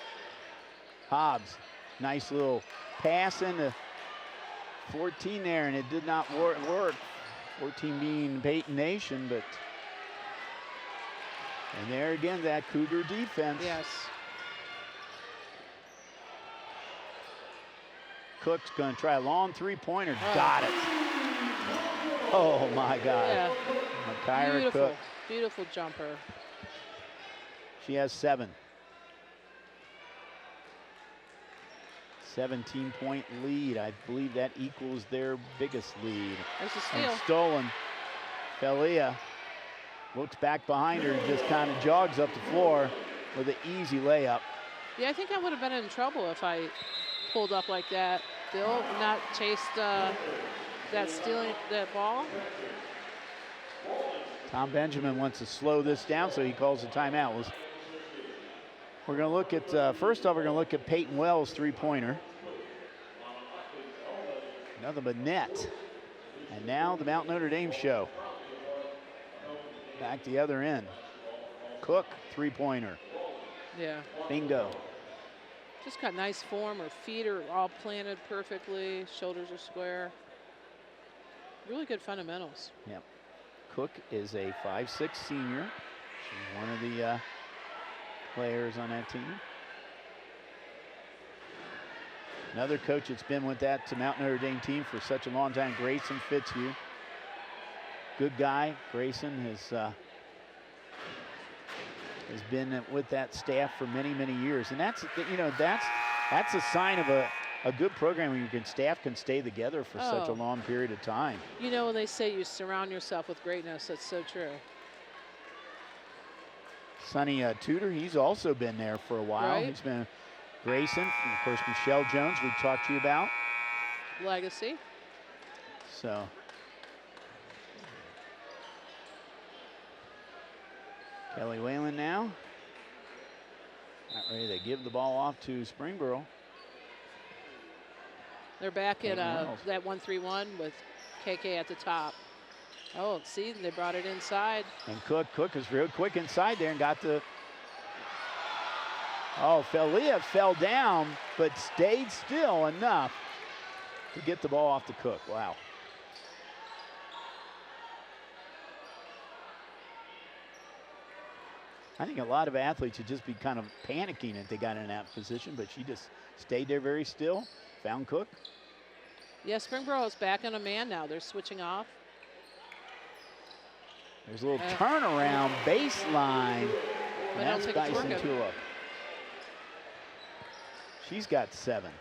A: Hobbs, nice little pass into 14 there, and it did not work. 14 being Peyton Nation, but and there again that Cougar defense.
B: Yes.
A: Cook's going to try a long three-pointer. Got it. Oh my God.
B: Yeah.
A: Kyra Cook.
B: Beautiful jumper.
A: She has 7. 17-point lead. I believe that equals their biggest lead.
B: There's a steal.
A: And stolen. Felia looks back behind her and just kind of jogs up the floor with an easy layup.
B: Yeah, I think I would have been in trouble if I pulled up like that. Bill not chased that ball.
A: Tom Benjamin wants to slow this down, so he calls a timeout. We're going to look at, first off, we're going to look at Peyton Wells' three-pointer. Nothing but net. And now the Mount Notre Dame show. Back the other end. Cook, three-pointer.
B: Yeah.
A: Bingo.
B: Just got nice form. Her feet are all planted perfectly. Shoulders are square. Really good fundamentals.
A: Yep. Cook is a 5'6" senior. She's one of the players on that team. Another coach that's been with that Mount Notre Dame team for such a long time, Grayson Fitzhugh. Good guy. Grayson has been with that staff for many, many years, and that's that's a sign of a good program when your staff can stay together for such a long period of time.
B: You know, when they say you surround yourself with greatness, that's so true.
A: Sonny Tudor, he's also been there for a while.
B: Right.
A: He's been Grayson, and of course Michelle Jones we talked to you about.
B: Legacy.
A: So. Kelly Whalen now. Not ready to give the ball off to Springboro.
B: They're back at that 1-3-1 with KK at the top. Oh, see, they brought it inside.
A: And Cook is real quick inside there and got the. Oh, Felia fell down, but stayed still enough to get the ball off to Cook. Wow. I think a lot of athletes would just be kind of panicking if they got in that position, but she just stayed there very still, found Cook.
B: Yeah, Springboro is back on a man now. They're switching off.
A: There's a little turnaround baseline. And that's Dyson Tula. She's got 7.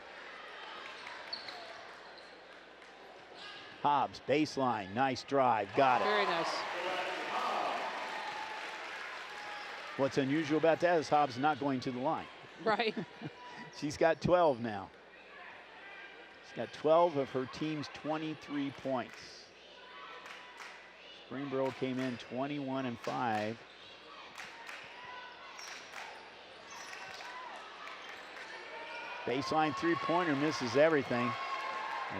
A: Hobbs, baseline, nice drive, got it.
B: Very nice.
A: What's unusual about that is Hobbs not going to the line.
B: Right.
A: She's got 12 now. She's got 12 of her team's 23 points. Springboro came in 21-5. Baseline three-pointer misses everything.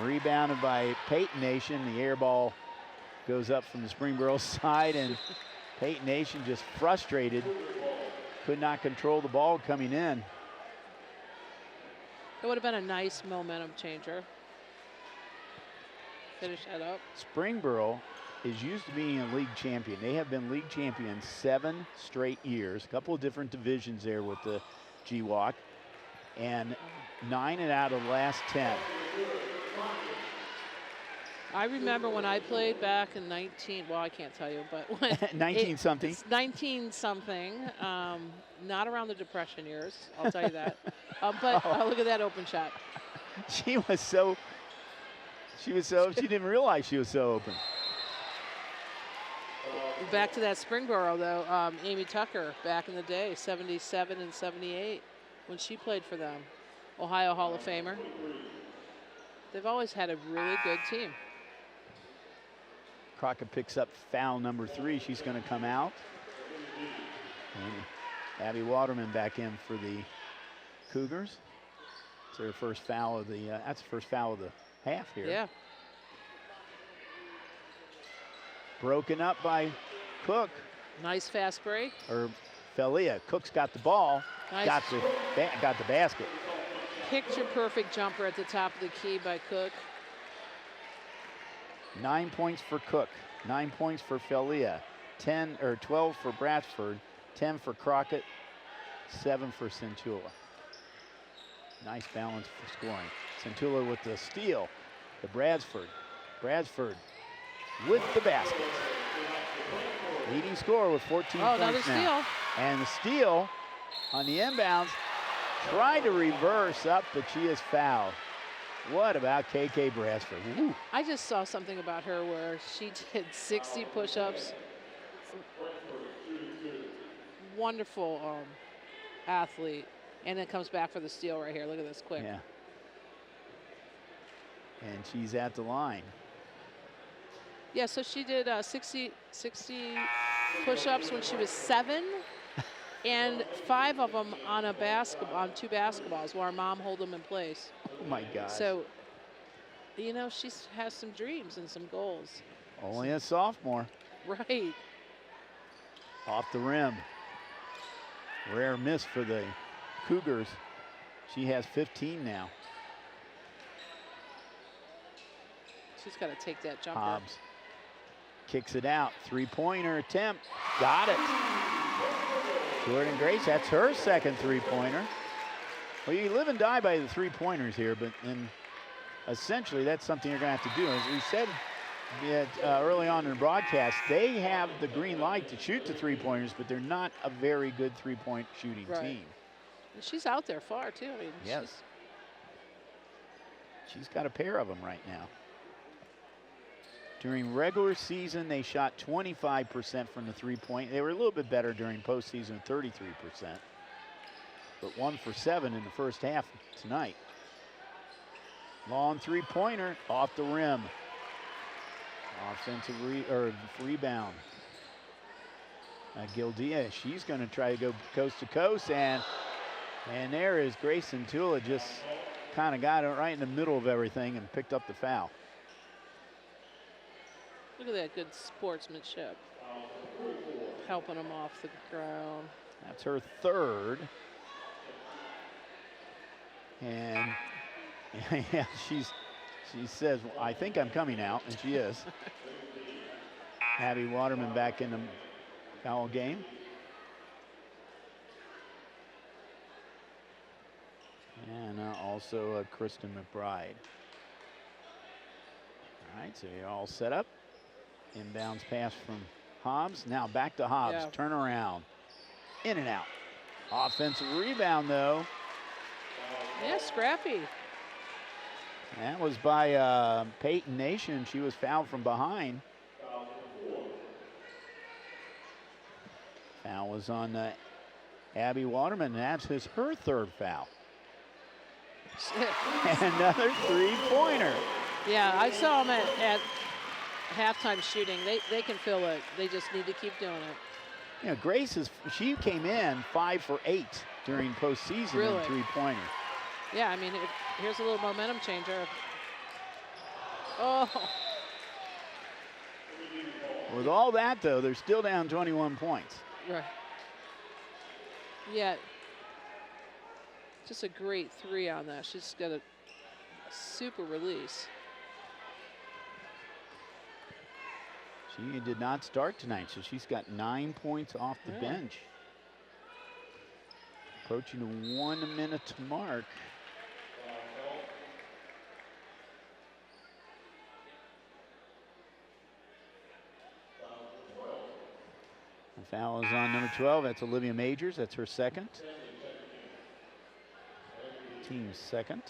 A: Rebounded by Peyton Nation. The air ball goes up from the Springboro side, and Peyton Nation just frustrated. Could not control the ball coming in.
B: It would have been a nice momentum changer. Finish that up.
A: Springboro is used to being a league champion. They have been league champions 7 straight years. A couple of different divisions there with the GWAC. And 9 out of the last 10.
B: I remember when I played back in well, I can't tell you, but when
A: 19-something.
B: 19-something, not around the Depression years, I'll tell you that. But look at that open shot.
A: She didn't realize she was so open.
B: Back to that Springboro, though, Amy Tucker, back in the day, 77 and 78, when she played for them. Ohio Hall of Famer. They've always had a really good team.
A: Crockett picks up foul number 3. She's going to come out. And Abby Waterman back in for the Cougars. It's their first foul of the, that's the first foul of the half here.
B: Yeah.
A: Broken up by Cook.
B: Nice fast break.
A: Or Felia. Cook's got the ball.
B: Nice.
A: Got the basket.
B: Picture perfect jumper at the top of the key by Cook.
A: 9 points for Cook, 9 points for Felia, 12 for Bradford, 10 for Crockett, 7 for Centula. Nice balance for scoring. Centula with the steal to Bradford. Bradford with the basket. Leading scorer with 14 points
B: another
A: now.
B: steal.
A: And the steal on the inbounds. Tried to reverse up, but she is fouled. What about KK Bradford? Woo.
B: I just saw something about her where she did 60 push-ups. Wonderful athlete. And then comes back for the steal right here. Look at this quick.
A: Yeah. And she's at the line.
B: Yeah, so she did 60 push-ups when she was 7. And 5 of them on 2 basketballs while her mom hold them in place.
A: Oh my God.
B: So, you know, she has some dreams and some goals.
A: Only a sophomore.
B: Right.
A: Off the rim. Rare miss for the Cougars. She has 15 now.
B: She's got to take that jumper.
A: Hobbs kicks it out. Three-pointer attempt. Got it. Jordan Grace, that's her second three-pointer. Well, you live and die by the three-pointers here, but then essentially that's something you're going to have to do. As we said early on in the broadcast, they have the green light to shoot the three-pointers, but they're not a very good three-point shooting team.
B: And she's out there far, too. I mean,
A: yes. She's got a pair of them right now. During regular season, they shot 25% from the three-point. They were a little bit better during postseason, 33%. But 1 for 7 in the first half tonight. Long three-pointer off the rim. Offensive rebound. Gildia, she's going to try to go coast to coast, and there is Grayson Tula, just kind of got it right in the middle of everything and picked up the foul.
B: Look at that good sportsmanship. Helping them off the ground.
A: That's her third. And yeah, she says, well, I think I'm coming out, and she is. Abby Waterman back in the foul game. And also Kristen McBride. All right, so you're all set up. Inbounds pass from Hobbs. Now back to Hobbs.
B: Yeah.
A: Turn around. In and out. Offensive rebound, though.
B: Yeah, scrappy.
A: That was by Peyton Nation. She was fouled from behind. Foul was on Abby Waterman. That's her third foul. And another three-pointer.
B: Yeah, I saw them at halftime shooting. They can feel it. They just need to keep doing it.
A: You know, Grace she came in 5 for 8 during postseason in three-pointer.
B: Yeah, I mean, here's a little momentum changer. Oh.
A: With all that, though, they're still down 21 points.
B: Right. Yeah. Just a great three on that. She's got a super release.
A: She did not start tonight, so she's got 9 points off the bench. Approaching the 1 minute mark. The foul is on number 12. That's Olivia Majors. That's her second. Team's second.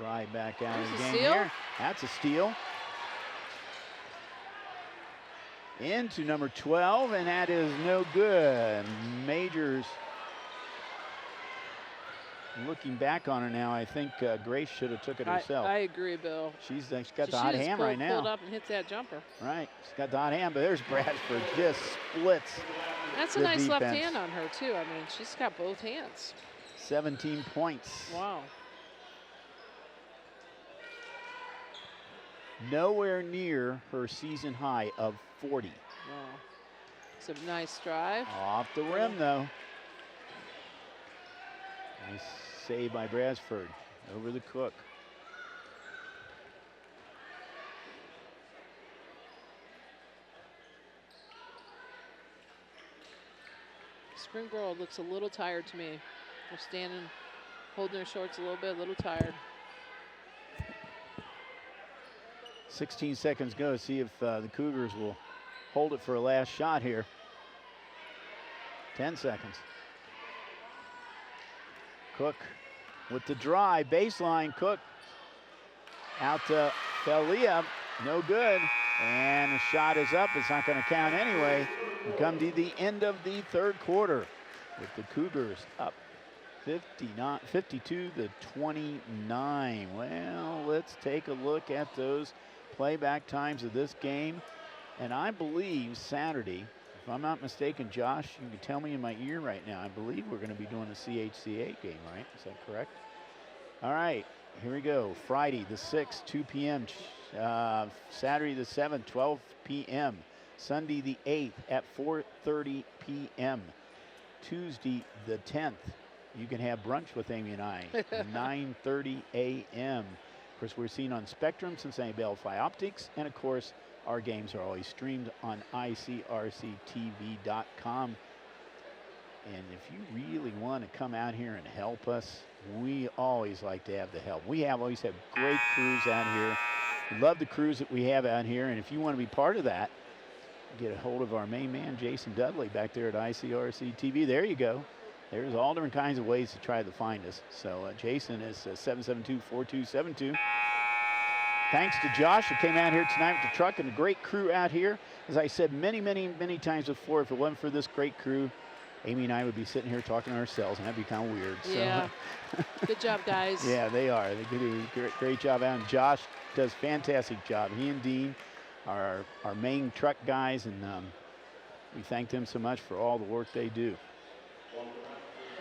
A: McBride back out of the game here. That's a steal. Into number 12, and that is no good. Majors, looking back on her now, I think Grace should have took it herself.
B: I agree, Bill.
A: She's got the hot hand right now.
B: Pulled up and hit that jumper.
A: Right, she's got the hot hand, but there's Bradford, just splits.
B: That's a nice left hand on her, too. I mean, she's got both hands.
A: 17 points.
B: Wow.
A: Nowhere near her season high of 40.
B: Wow. It's a nice drive.
A: Off the rim, though. Nice save by Bradford over the Cook.
B: Springboro looks a little tired to me. They're standing, holding their shorts a little bit, a little tired.
A: 16 seconds go. See if the Cougars will hold it for a last shot here. 10 seconds. Cook with the drive, baseline. Cook out to Felia, no good. And the shot is up. It's not going to count anyway. We come to the end of the third quarter with the Cougars up 52 to 29. Well, let's take a look at those playback times of this game. And I believe Saturday, if I'm not mistaken, Josh, you can tell me in my ear right now, I believe we're going to be doing a CHCA game, right? Is that correct? All right, here we go. Friday the 6th, 2 p.m. Saturday the 7th, 12 p.m. Sunday the 8th at 4:30 p.m. Tuesday the 10th, you can have brunch with Amy and I, 9:30 a.m. Of course, we're seen on Spectrum, Cincinnati Bellfly Optics, and of course, our games are always streamed on ICRC-TV.com. And if you really want to come out here and help us, we always like to have the help. We always have great crews out here. We love the crews that we have out here, and if you want to be part of that, get a hold of our main man, Jason Dudley, back there at ICRC-TV. There you go. There's all different kinds of ways to try to find us. So Jason is 772-4272. Thanks to Josh who came out here tonight with the truck and a great crew out here. As I said many, many, many times before, if it wasn't for this great crew, Amy and I would be sitting here talking to ourselves, and that'd be kind of weird.
B: Yeah. So. Good job, guys.
A: Yeah, they are. They do a great job out. And Josh does a fantastic job. He and Dean are our main truck guys, and we thank them so much for all the work they do.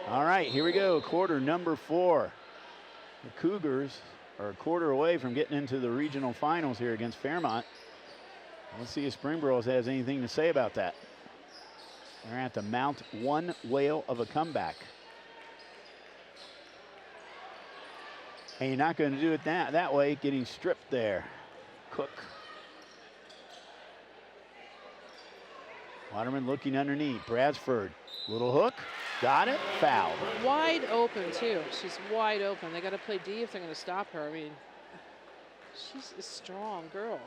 A: All right, here we go, quarter number 4. The Cougars are a quarter away from getting into the regional finals here against Fairmont. Let's see if Springboro has anything to say about that. They're going to have to mount one whale of a comeback. And you're not going to do it that way, getting stripped there. Cook. Waterman looking underneath. Bradsford, little hook. Got it, foul.
B: Wide open, too. She's wide open. They got to play D if they're going to stop her. I mean, she's a strong girl.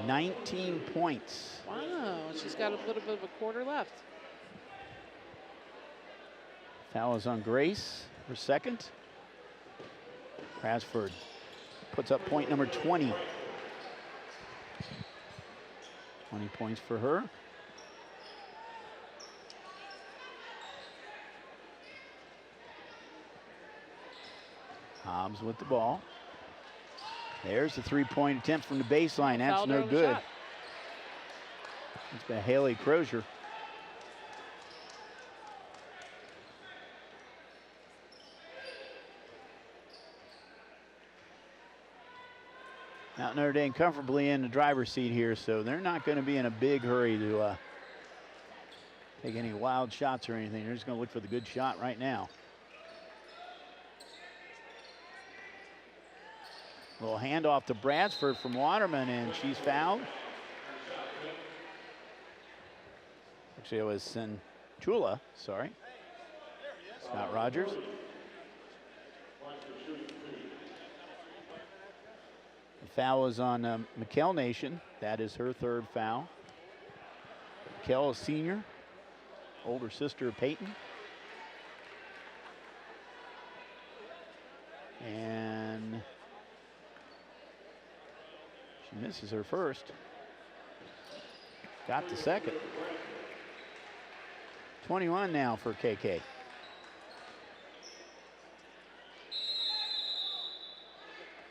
A: 19 points.
B: Wow, she's got a little bit of a quarter left.
A: Foul is on Grace, her second. Bradsford puts up point number 20. 20 points for her. Hobbs with the ball. There's the three-point attempt from the baseline. That's no good. It's by Haley Crozier. Now Notre Dame comfortably in the driver's seat here, so they're not going to be in a big hurry to take any wild shots or anything. They're just going to look for the good shot right now. Little handoff to Bradsford from Waterman, and she's fouled. Actually, it was Centula, sorry. Scott Rogers. The foul is on Mikkel Nation. That is her third foul. Mikkel, a senior, older sister of Peyton. And she misses her first. Got the second. 21 now for KK.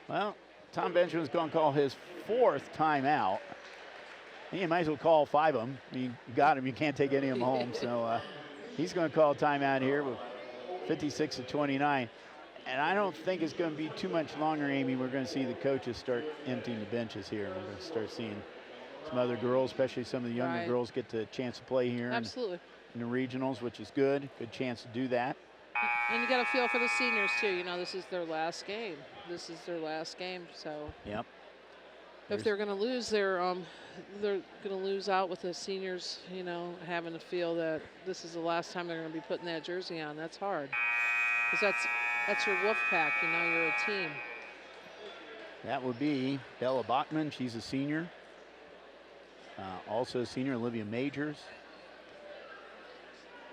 A: Well, Tom Benjamin's going to call his 4th timeout. He might as well call 5 of them. I mean, you got him, you can't take any of them home. So he's going to call a timeout here with 56-29. And I don't think it's going to be too much longer, Amy. We're going to see the coaches start emptying the benches here. We're going to start seeing some other girls, especially some of the younger girls, get the chance to play here.
B: Absolutely.
A: In the regionals, which is good. Good chance to do that.
B: And you got to feel for the seniors, too. You know, this is their last game. This is their last game, so.
A: Yep.
B: If they're going to lose, they're going to lose out with the seniors, you know, having to feel that this is the last time they're going to be putting that jersey on. That's hard. Because that's your wolf pack, you know, you're a team.
A: That would be Bella Bachman. She's a senior. Also a senior, Olivia Majors.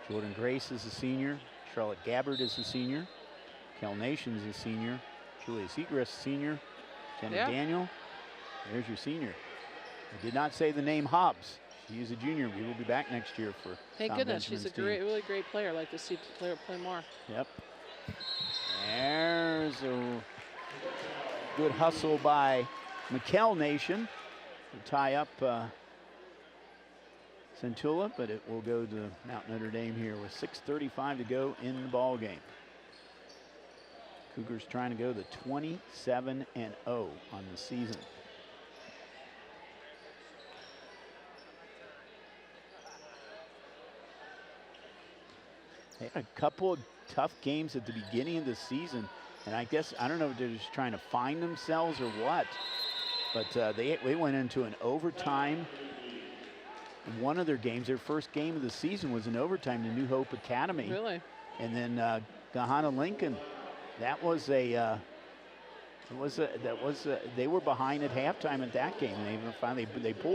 A: Jordan Grace is a senior. Charlotte Gabbard is a senior. Kel Nation is a senior. Julia Seagrass, senior. Jenna Daniel. There's your senior. I did not say the name Hobbs. She is a junior. We will be back next year for
B: Thank
A: Tom
B: goodness.
A: Benjamin's
B: She's a really great player. I'd like to see the player play more.
A: Yep. There's a good hustle by Mikkel Nation to tie up Centula, but it will go to Mount Notre Dame here with 6:35 to go in the ball game. Cougars trying to go to 27-0 on the season. They had a couple of tough games at the beginning of the season, and I don't know if they're just trying to find themselves or what, but they went into an overtime. One of their games, their first game of the season was in overtime to New Hope Academy.
B: Really?
A: And then Gahanna Lincoln, they were behind at halftime at that game. And they even finally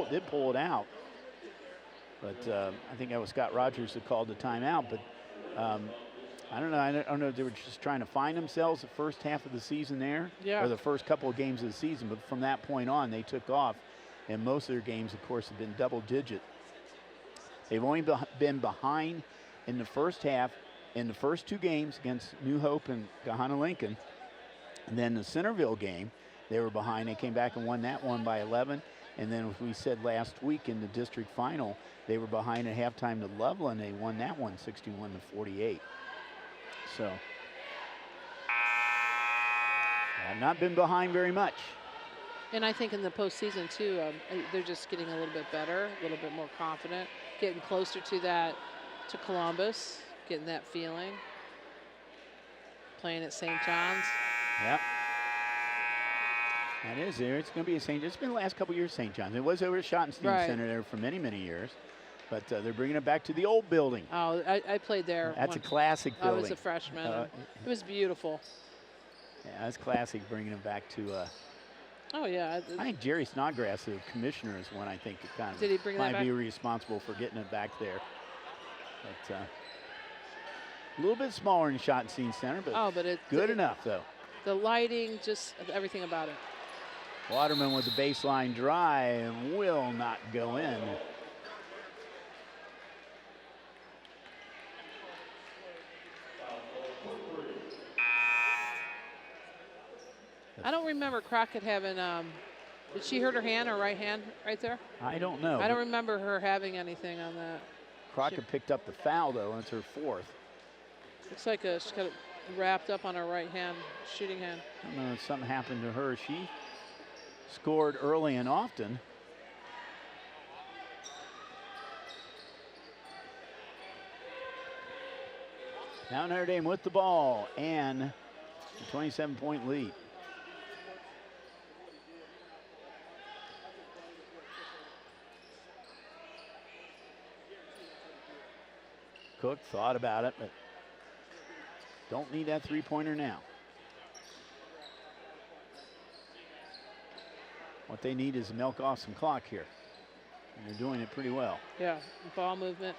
A: did pull it out. But I think that was Scott Rogers that called the timeout. But I don't know. I don't know if they were just trying to find themselves the first half of the season there, or the first couple of games of the season. But from that point on, they took off. And most of their games, of course, have been double-digit. They've only been behind in the first half in the first 2 games against New Hope and Gahanna Lincoln. And then the Centerville game, they were behind. They came back and won that one by 11. And then, as we said last week in the district final, they were behind at halftime to Loveland. They won that one 61-48. So, have not been behind very much.
B: And I think in the postseason, too, they're just getting a little bit better, a little bit more confident, getting closer to Columbus, getting that feeling. Playing at St. John's.
A: Yep. That is there. It's going to be it's been the last couple years, St. John's. It was over at Schottenstein Center there for many, many years. But they're bringing it back to the old building.
B: Oh, I played there.
A: That's a classic building.
B: I was a freshman. It was beautiful.
A: Yeah, that's classic, bringing it back to
B: oh, yeah.
A: I think Jerry Snodgrass, the commissioner, is one I think that kind of
B: Did he bring that
A: might
B: back?
A: be responsible for getting it back there. But a little bit smaller than Schottenstein Center, but
B: it's
A: good enough, though.
B: The lighting, just everything about it.
A: Waterman with the baseline drive and will not go in.
B: I don't remember Crockett having, did she hurt her hand, her right hand right there?
A: I don't know.
B: I don't remember her having anything on that.
A: Crockett picked up the foul, though, and it's her 4th.
B: Looks like she's got it wrapped up on her right hand, shooting hand.
A: I don't know if something happened to her. She scored early and often. Now Notre Dame with the ball and a 27-point lead. Cook thought about it, but don't need that three-pointer now. What they need is to milk off some clock here. And they're doing it pretty well.
B: Yeah, ball movement.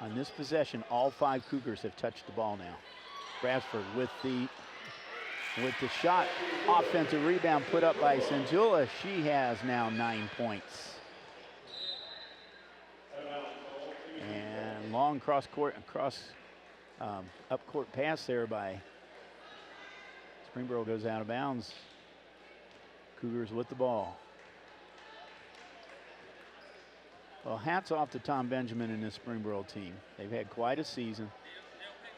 A: On this possession, all 5 Cougars have touched the ball now. Bradford with the shot. Offensive rebound put up by Sanjula. She has now 9 points. And long up court pass there by Springboro, goes out of bounds. Cougars with the ball. Well, hats off to Tom Benjamin and this Springboro team. They've had quite a season.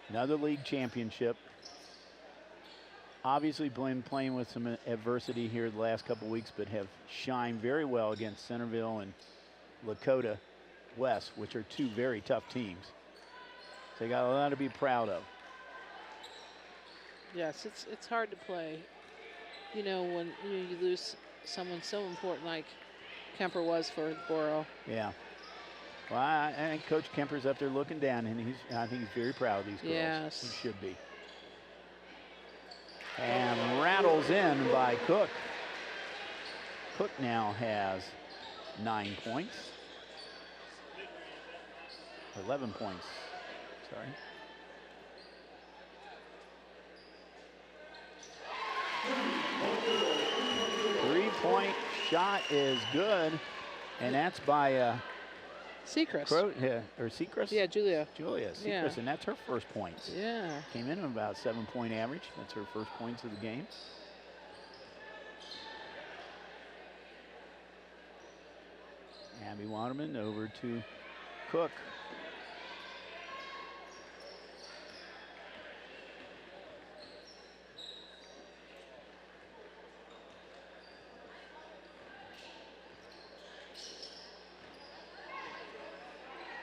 A: Another league championship. Obviously been playing with some adversity here the last couple weeks, but have shined very well against Centerville and Lakota West, which are 2 very tough teams. So they got a lot to be proud of.
B: Yes, it's hard to play. You know, when you lose someone so important like Kemper was for Borough.
A: Yeah. Well, I think Coach Kemper's up there looking down, and I think he's very proud of these girls.
B: Yes.
A: He should be. And rattles in by Cook. Cook now has 9 points. 11 points, sorry. Three-point shot is good, and that's by
B: Seacrest.
A: Or Seacrest?
B: Yeah, Julia
A: Seacrest,
B: yeah.
A: And that's her first points.
B: Yeah.
A: Came in at about 7-point average. That's her first points of the game. Abby Waterman over to Cook.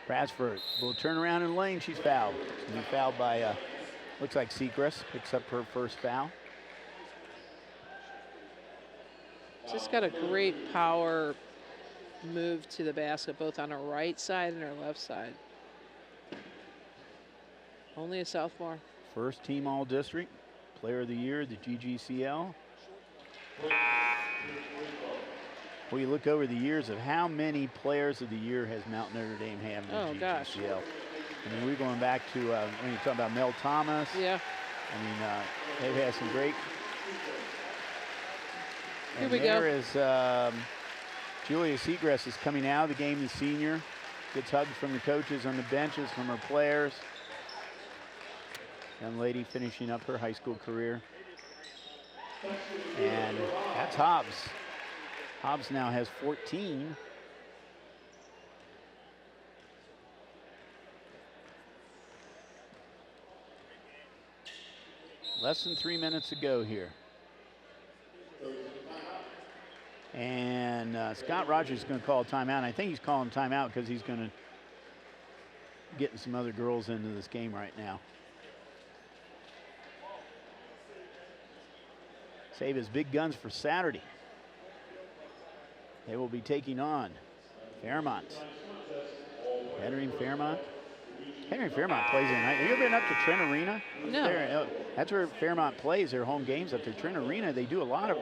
A: Brasford will turn around in the lane. She's fouled. She's going to be fouled by, looks like Seacrest. Picks up her first foul.
B: Just got a great power move to the basket, both on her right side and her left side. Only a sophomore.
A: First team all-district, player of the year, the GGCL. Well, you look over the years of how many players of the year has Mount Notre Dame had in the GGCL.
B: Gosh.
A: I mean, we're going back to when you talk about Mel Thomas.
B: Yeah.
A: I mean, they've had some great.
B: Here
A: and
B: we
A: there
B: go.
A: is Julia Seagrass is coming out of the game, the senior. Gets hugs from the coaches on the benches, from her players. Young lady finishing up her high school career. And that's Hobbs. Hobbs now has 14. Less than 3 minutes to go here. And Scott Rogers is going to call a timeout. I think he's calling timeout because he's going to get some other girls into this game right now. Save his big guns for Saturday. They will be taking on Fairmont. Kettering Fairmont. Kettering Fairmont plays tonight. Have you ever been up to Trent Arena?
B: No.
A: That's where Fairmont plays their home games up there. Trent Arena, they do a lot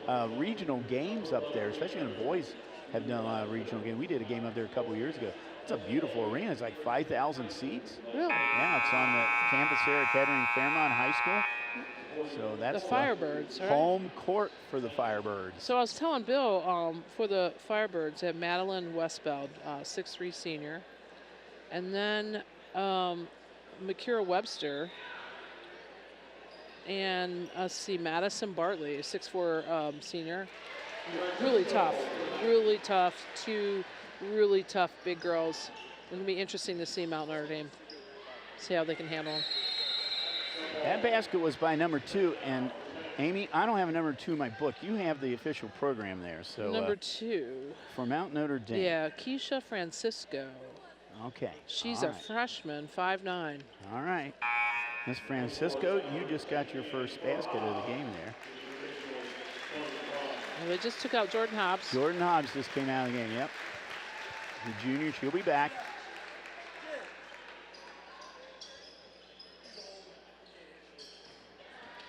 A: of regional games up there, especially when the boys have done a lot of regional games. We did a game up there a couple years ago. It's a beautiful arena. It's like 5,000 seats.
B: Really?
A: Yeah, it's on the campus here at Kettering Fairmont High School. So that's
B: the Firebirds, right?
A: Home court for the Firebirds.
B: So I was telling Bill, for the Firebirds, they have Madeline Westbeld, 6'3" senior. And then Makira Webster. And let's see, Madison Bartley, 6'4" senior. Really tough, really tough. Two really tough big girls. It'll be interesting to see Mount Notre Dame, see how they can handle them.
A: That basket was by number 2, and Amy, I don't have a number 2 in my book. You have the official program there, so
B: number 2
A: for Mount Notre Dame.
B: Yeah, Keisha Francisco.
A: Okay.
B: She's a freshman, 5'9".
A: All right, Miss Francisco, you just got your first basket of the game there.
B: And they just took out Jordan Hobbs.
A: Jordan Hobbs just came out of the game. Yep. The junior, she'll be back.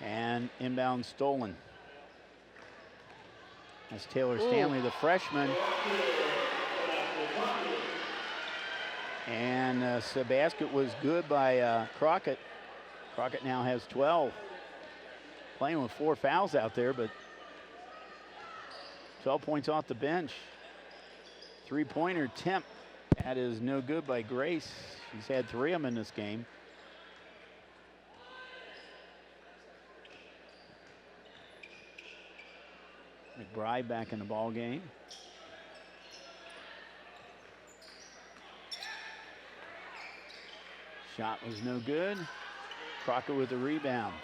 A: And inbound stolen. That's Taylor Stanley, the freshman. And the basket was good by Crockett. Crockett now has 12. Playing with 4 fouls out there, but 12 points off the bench. 3-pointer attempt. That is no good by Grace. She's had 3 of them in this game. McBride back in the ball game. Shot was no good. Crockett with the rebound.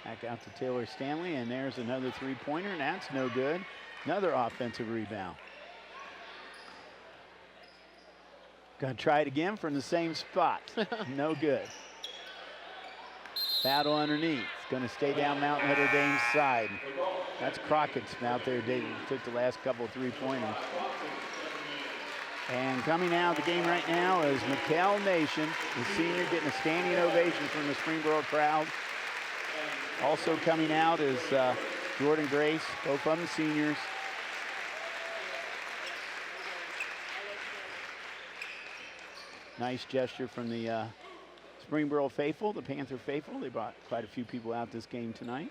A: Back out to Taylor Stanley, and there's another 3-pointer, and that's no good. Another offensive rebound. Gonna try it again from the same spot. No good. Battle underneath. Gonna stay down Mount Notre Dame's side. That's Crockett's out there. They took the last couple of 3-pointers. And coming out of the game right now is Mikkel Nation, the senior, getting a standing ovation from the Springboro crowd. Also coming out is Jordan Grace, both of them seniors. Nice gesture from the Springboro faithful, the Panther faithful. They brought quite a few people out this game tonight.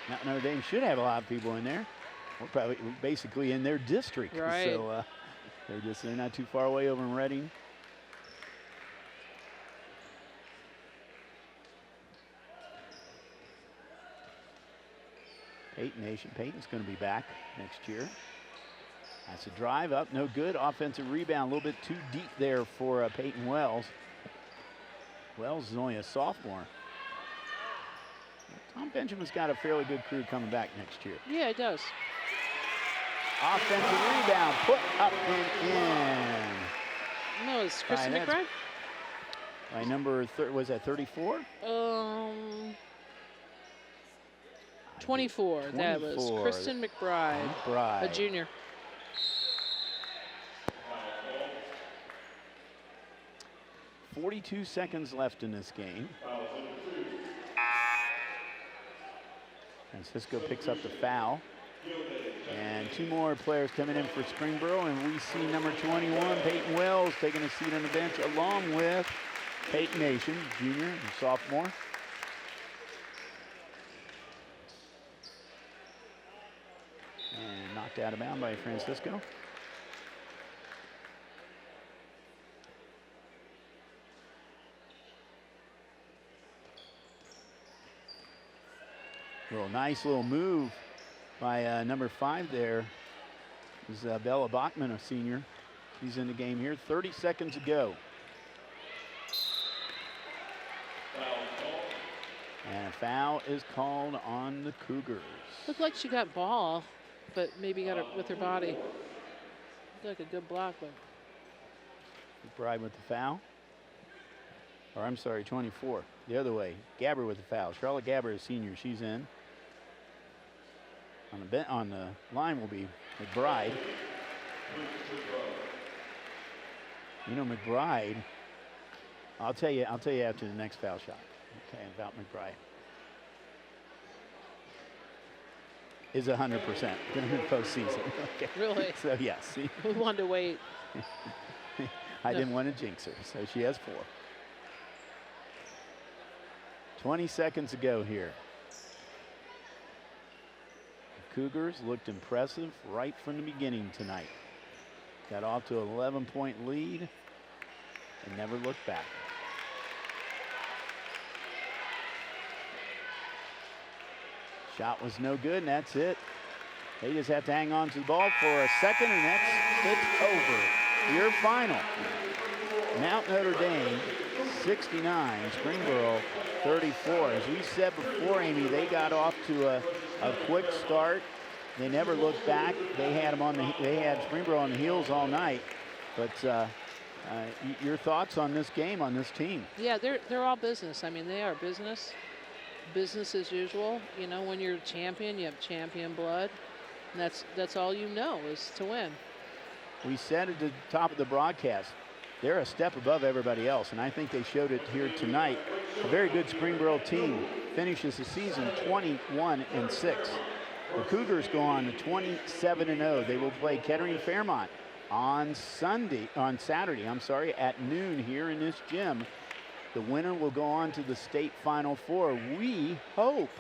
A: Mount Notre Dame should have a lot of people in there. We're probably basically in their district.
B: Right.
A: So they're not too far away over in Reading. Peyton Nation. Peyton's going to be back next year. That's a drive up, no good. Offensive rebound, a little bit too deep there for Peyton Wells. Wells is only a sophomore. Tom Benjamin's got a fairly good crew coming back next year.
B: Yeah, it does.
A: Offensive rebound, put up and in.
B: No, it's Kristen McBride.
A: By number, was that 34?
B: 24. That was Kristen McBride, a junior.
A: .42 seconds left in this game. Francisco picks up the foul. And 2 more players coming in for Springboro, and we see number 21, Peyton Wells, taking a seat on the bench along with Peyton Nation, junior and sophomore. And knocked out of bounds by Francisco. Nice little move by number 5 there. Is Bella Bachman, a senior. He's in the game here. 30 seconds to go. And a foul is called on the Cougars.
B: Looked like she got ball, but maybe got it with her body. Looked like a good block, but.
A: McBride with the foul. Or I'm sorry, 24. The other way. Gabber with the foul. Charlotte Gabber is senior. She's in. On the line will be McBride. You know, McBride, I'll tell you after the next foul shot. Okay, about McBride. Is 100% going to win postseason. Okay.
B: Really?
A: So yes.
B: We wanted to wait.
A: I didn't want to jinx her, so she has 4. 20 seconds to go here. Cougars looked impressive right from the beginning tonight. Got off to an 11-point lead and never looked back. Shot was no good, and that's it. They just have to hang on to the ball for a second, and it's over. Your final. Mount Notre Dame 69, Springboro 34. As we said before, Amy, they got off to a quick start. They never looked back. They had Springboro on the heels all night. But your thoughts on this game, on this team?
B: Yeah, they're all business. I mean, they are business. Business as usual. You know, when you're a champion, you have champion blood. And that's all you know is to win.
A: We said at the top of the broadcast, they're a step above everybody else, and I think they showed it here tonight. A very good Springboro team finishes the season 21-6. The Cougars go on to 27-0. They will play Kettering Fairmont on Saturday, at noon here in this gym. The winner will go on to the state Final Four. We hope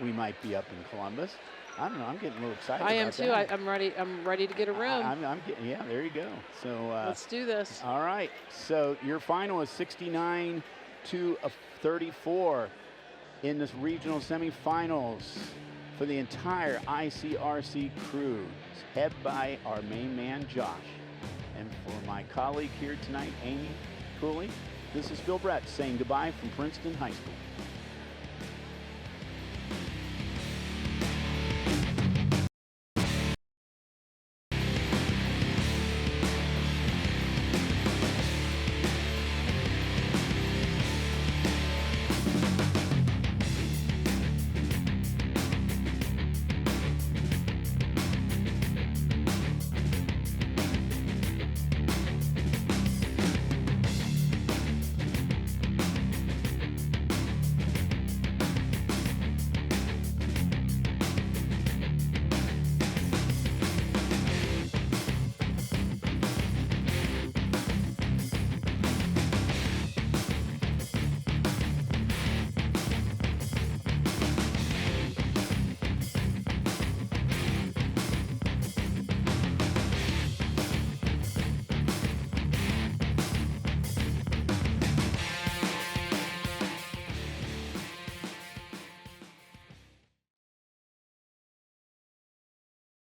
A: we might be up in Columbus. I don't know. I'm getting a little excited.
B: I am too. I'm ready. I'm ready to get a room.
A: I'm getting. Yeah, there you go. So
B: let's do this.
A: All right. So your final is 69-34 in this regional semifinals for the entire ICRC crew, head by our main man Josh, and for my colleague here tonight, Amy Cooley. This is Phil Brett saying goodbye from Princeton High School.